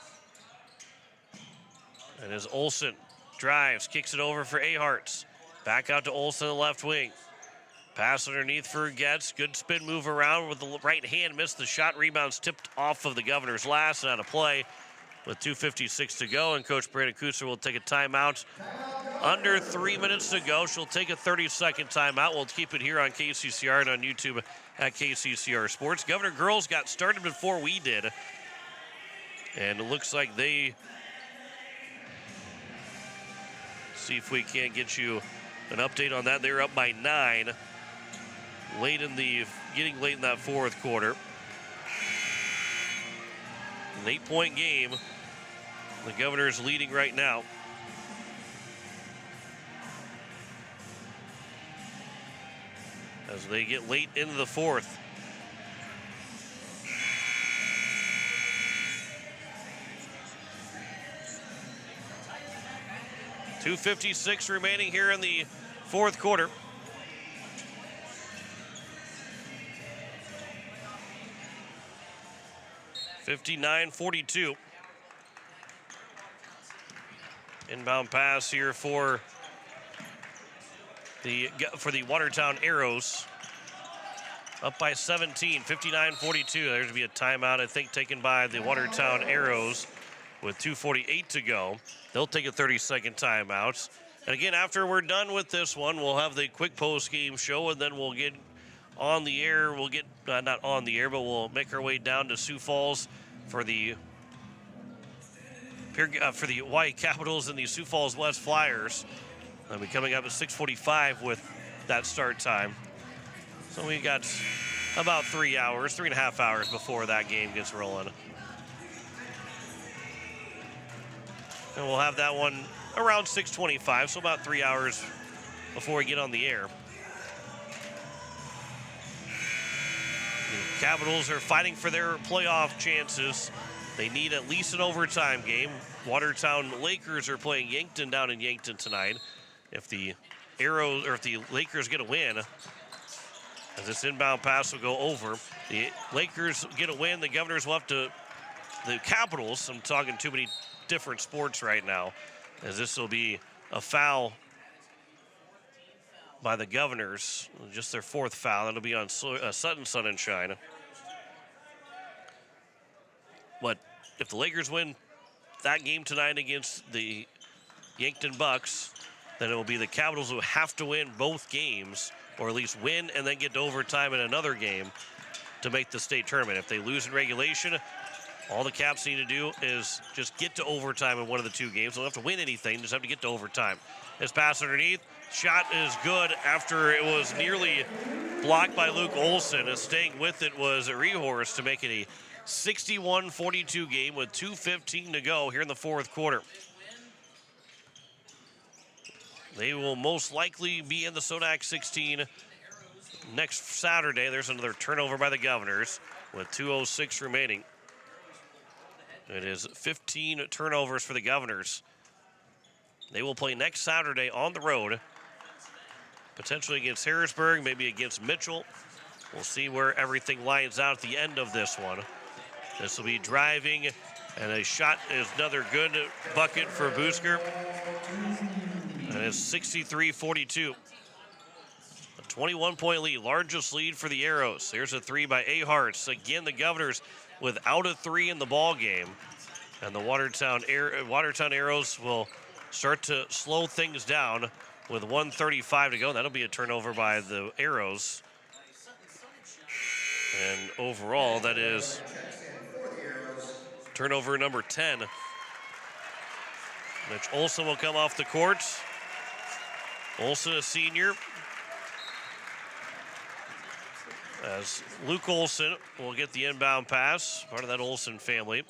And as Olsen drives, kicks it over for Ahart. Back out to Olsen, the left wing. Pass underneath for Getz. Good spin move around with the right hand. Missed the shot. Rebounds tipped off of the Governors last and out of play with 2:56 to go. And Coach Brandon Kusler will take a timeout. Under 3 minutes to go. She'll take a 30-second timeout. We'll keep it here on KCCR and on YouTube at KCCR Sports. Governor girls got started before we did. And it looks like they... See if we can't get you an update on that. They're up by 9. Getting late in that fourth quarter. An 8-point game. The Governors leading right now. As they get late into the fourth. .256 remaining here in the fourth quarter. .59-42. Inbound pass here for the Watertown Arrows. Up by 17, 59-42. There's to be a timeout, I think, taken by the Watertown Arrows with 2:48 to go. They'll take a 30-second timeout. And again, after we're done with this one, we'll have the quick post-game show, and then we'll get on the air. We'll get, not on the air, but we'll make our way down to Sioux Falls for the Hawaii Capitals and the Sioux Falls West Flyers. They'll be coming up at 6:45 with that start time. So we got about 3.5 hours before that game gets rolling. And we'll have that one around 6:25, so about 3 hours before we get on the air. The Capitals are fighting for their playoff chances. They need at least an overtime game. Watertown Lakers are playing Yankton down in Yankton tonight. If the Lakers get a win, as this inbound pass will go over, the Lakers get a win, the Governors will have to, the Capitals, I'm talking too many different sports right now, as this will be a foul by the Governors, just their 4th foul. That'll be on Sutton Sun and Shine. But if the Lakers win that game tonight against the Yankton Bucks, then it will be the Capitals who have to win both games, or at least win and then get to overtime in another game to make the state tournament. If they lose in regulation, all the Caps need to do is just get to overtime in one of the 2 games. They don't have to win anything, just have to get to overtime. This pass underneath, shot is good after it was nearly blocked by Luke Olson. Staying with it was Rehorst to make it a 61-42 game with 2:15 to go here in the 4th quarter. They will most likely be in the Sodak 16 next Saturday. There's another turnover by the Governors with 2:06 remaining. It is 15 turnovers for the Governors. They will play next Saturday on the road, potentially against Harrisburg, maybe against Mitchell. We'll see where everything lines out at the end of this one. This will be driving, and a shot is another good bucket for Busker. And it's 63-42. A 21-point lead, largest lead for the Arrows. There's a 3 by Aharts. Again, the Governors without a 3 in the ball game. And the Watertown Arrows will start to slow things down with 1:35 to go. That'll be a turnover by the Arrows. And overall, that is turnover number 10. Mitch Olson will come off the court. Olson, a senior. As Luke Olson will get the inbound pass, part of that Olson family.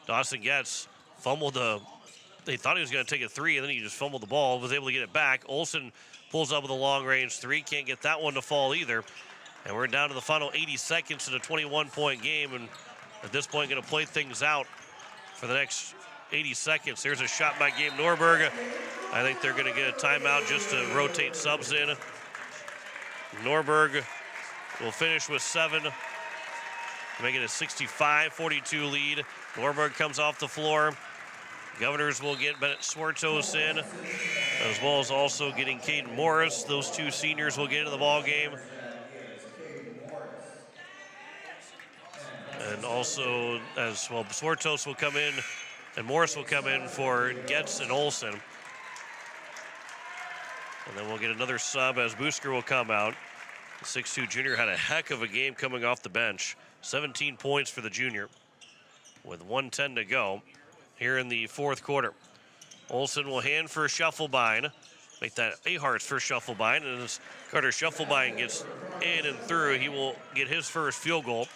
Dawson Getz fumbled they thought he was going to take a 3, and then he just fumbled the ball, was able to get it back. Olson pulls up with a long-range 3, can't get that one to fall either. And we're down to the final 80 seconds in a 21-point game, and at this point going to play things out for the next 80 seconds. There's a shot by Gabe Norberg. I think they're going to get a timeout just to rotate subs in. Norberg will finish with 7, making a 65-42 lead. Norberg comes off the floor. Governors will get Bennett Swartos in, as well as also getting Caden Morris. Those 2 seniors will get into the ball game. And also, as well, Swartos will come in, and Morris will come in for Getz and Olson. And then we'll get another sub as Busker will come out. The 6'2 junior had a heck of a game coming off the bench. 17 points for the junior with 1:10 to go here in the 4th quarter. Olson will hand for Shufflebine. Make that Ahart's first Shufflebine. And as Carter Shufflebine gets in and through, he will get his first field goal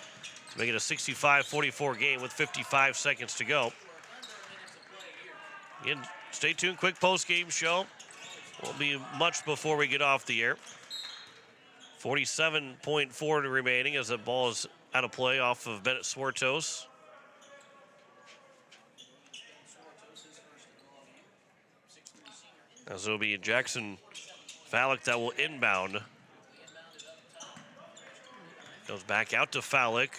to make it a 65-44 game with 55 seconds to go. Again, stay tuned. Quick post-game show. Won't be much before we get off the air. 47.4 remaining as the ball is out of play off of Bennett Swartos. As it'll be Jackson Fallick that will inbound. Goes back out to Fallick.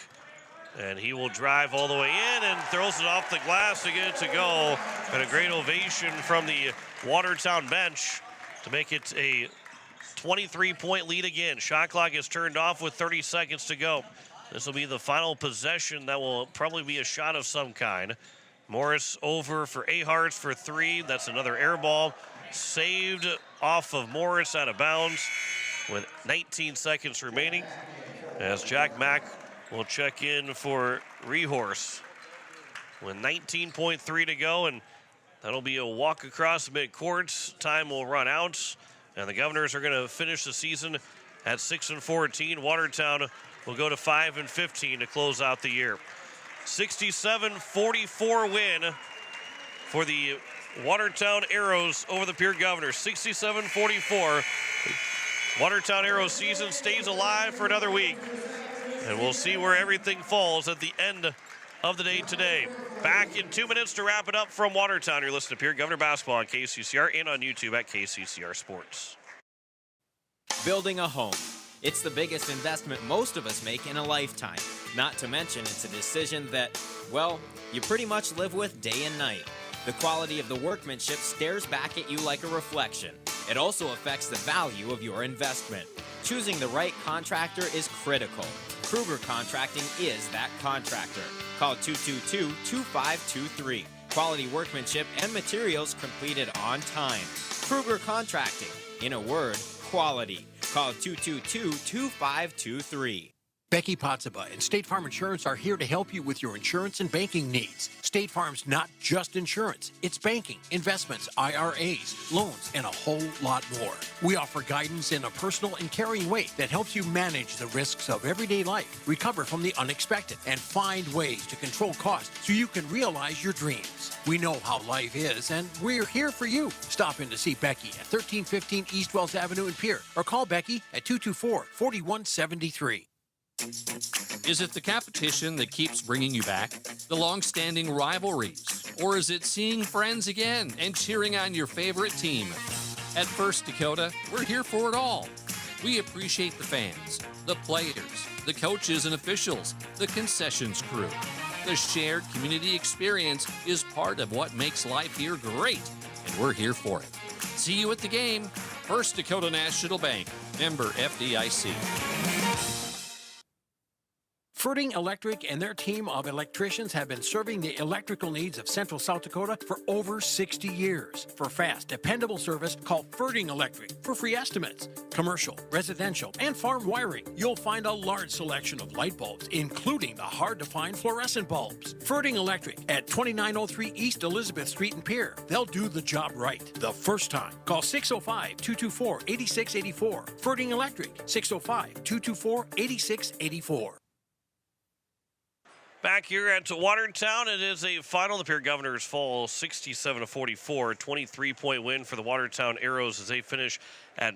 And he will drive all the way in and throws it off the glass to get it to go. And a great ovation from the Watertown bench to make it a 23-point lead again. Shot clock is turned off with 30 seconds to go. This will be the final possession that will probably be a shot of some kind. Morris over for Aharts for 3. That's another air ball. Saved off of Morris out of bounds with 19 seconds remaining. As Jack Mack will check in for Rehorse with 19.3 to go, and that'll be a walk across midcourt. Time will run out, and the Governors are going to finish the season at 6-14. Watertown will go to 5-15 to close out the year. 67-44 win for the Watertown Arrows over the Pierre Governors, 67-44. Watertown Arrows season stays alive for another week. And we'll see where everything falls at the end of the day today. Back in 2 minutes to wrap it up from Watertown. You're listening to Pierre Governor Basketball on KCCR and on YouTube at KCCR Sports. Building a home. It's the biggest investment most of us make in a lifetime. Not to mention, it's a decision that, well, you pretty much live with day and night. The quality of the workmanship stares back at you like a reflection. It also affects the value of your investment. Choosing the right contractor is critical. Kruger Contracting is that contractor. Call 222-2523. Quality workmanship and materials completed on time. Kruger Contracting. In a word, quality. Call 222-2523. Becky Potsaba and State Farm Insurance are here to help you with your insurance and banking needs. State Farm's not just insurance. It's banking, investments, IRAs, loans, and a whole lot more. We offer guidance in a personal and caring way that helps you manage the risks of everyday life, recover from the unexpected, and find ways to control costs so you can realize your dreams. We know how life is, and we're here for you. Stop in to see Becky at 1315 East Wells Avenue in Pierre, or call Becky at 224-4173. Is it the competition that keeps bringing you back? The long-standing rivalries? Or is it seeing friends again and cheering on your favorite team? At First Dakota, we're here for it all. We appreciate the fans, the players, the coaches and officials, the concessions crew. The shared community experience is part of what makes life here great, and we're here for it. See you at the game. First Dakota National Bank, member FDIC. Ferding Electric and their team of electricians have been serving the electrical needs of Central South Dakota for over 60 years. For fast, dependable service, call Ferding Electric for free estimates. Commercial, residential, and farm wiring. You'll find a large selection of light bulbs, including the hard-to-find fluorescent bulbs. Ferding Electric at 2903 East Elizabeth Street in Pierre. They'll do the job right the first time. Call 605-224-8684. Ferding Electric, 605-224-8684. Back here at Watertown, it is a final. The Pierre Governors fall 67-44, 23-point win for the Watertown Arrows as they finish at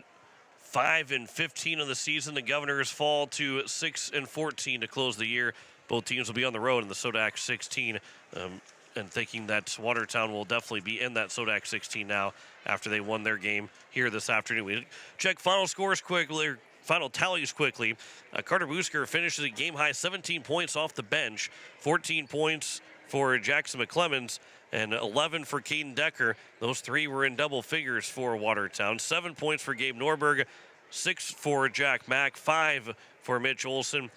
5-15 of the season. The Governors fall to 6-14 to close the year. Both teams will be on the road in the Sodak 16, and thinking that Watertown will definitely be in that Sodak 16 now after they won their game here this afternoon. We check final scores quickly. Final tallies quickly. Carter Busker finishes a game-high 17 points off the bench, 14 points for Jackson McClemens, and 11 for Caden Decker. Those three were in double figures for Watertown. 7 points for Gabe Norberg, 6 for Jack Mack, 5 for Mitch Olson,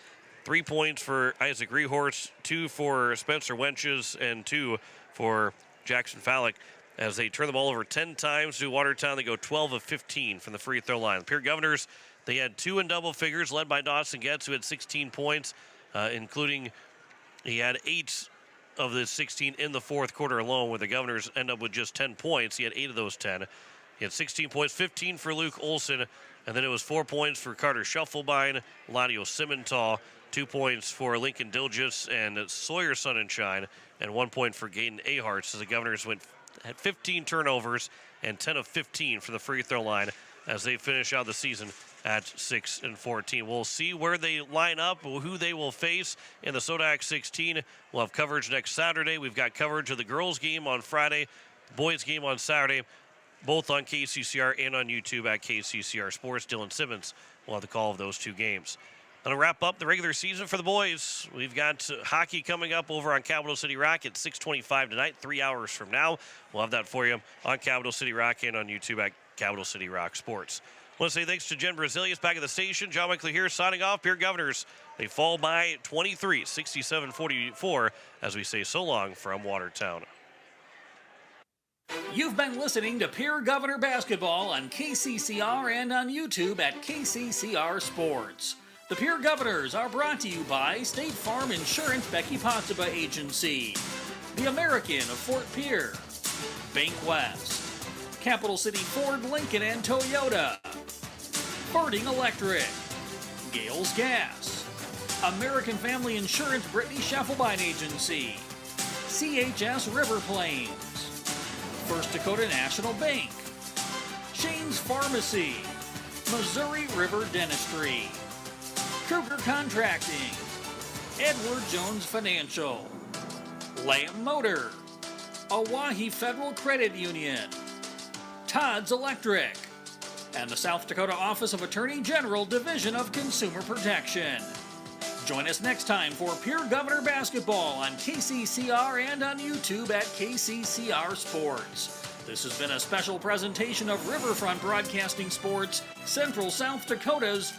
3 points for Isaac Rehorst, 2 for Spencer Wenches, and 2 for Jackson Fallick. As they turn the ball over 10 times to Watertown, they go 12 of 15 from the free throw line. The Pierre Governors, they had 2 in double figures, led by Dawson Getz, who had 16 points, including he had 8 of the 16 in the fourth quarter alone, where the Governors end up with just 10 points. He had 8 of those 10. He had 16 points, 15 for Luke Olson, and then it was 4 points for Carter Schuffelbein, Ladio Simmental, 2 points for Lincoln Dilgis and Sawyer Sunshine, and 1 point for Gaten Aharts, as the Governors had 15 turnovers and 10 of 15 from the free throw line as they finish out the season at 6-14. We'll see where they line up, who they will face in the Sodak 16. We'll have coverage next Saturday. We've got coverage of the girls' game on Friday, boys' game on Saturday, both on KCCR and on YouTube at KCCR Sports. Dylan Simmons will have the call of those 2 games. That'll wrap up the regular season for the boys. We've got hockey coming up over on Capital City Rock at 6:25 tonight, 3 hours from now. We'll have that for you on Capital City Rock and on YouTube at Capital City Rock Sports. I want to say thanks to Jen Brazilius back at the station. John Winkler here signing off. Pierre Governors, they fall by 23, 67-44, as we say so long from Watertown. You've been listening to Pierre Governor Basketball on KCCR and on YouTube at KCCR Sports. The Pierre Governors are brought to you by State Farm Insurance Becky Potsaba Agency, the American of Fort Pierre, Bank West, Capital City Ford, Lincoln, and Toyota, Ferding Electric, Gales Gas, American Family Insurance Brittany Schaffelbein Agency, CHS River Plains, First Dakota National Bank, Shane's Pharmacy, Missouri River Dentistry, Kruger Contracting, Edward Jones Financial, Lamb Motor, Owyhee Federal Credit Union, Todd's Electric, and the South Dakota Office of Attorney General Division of Consumer Protection. Join us next time for Pierre Governor Basketball on KCCR and on YouTube at KCCR Sports. This has been a special presentation of Riverfront Broadcasting Sports, Central South Dakota's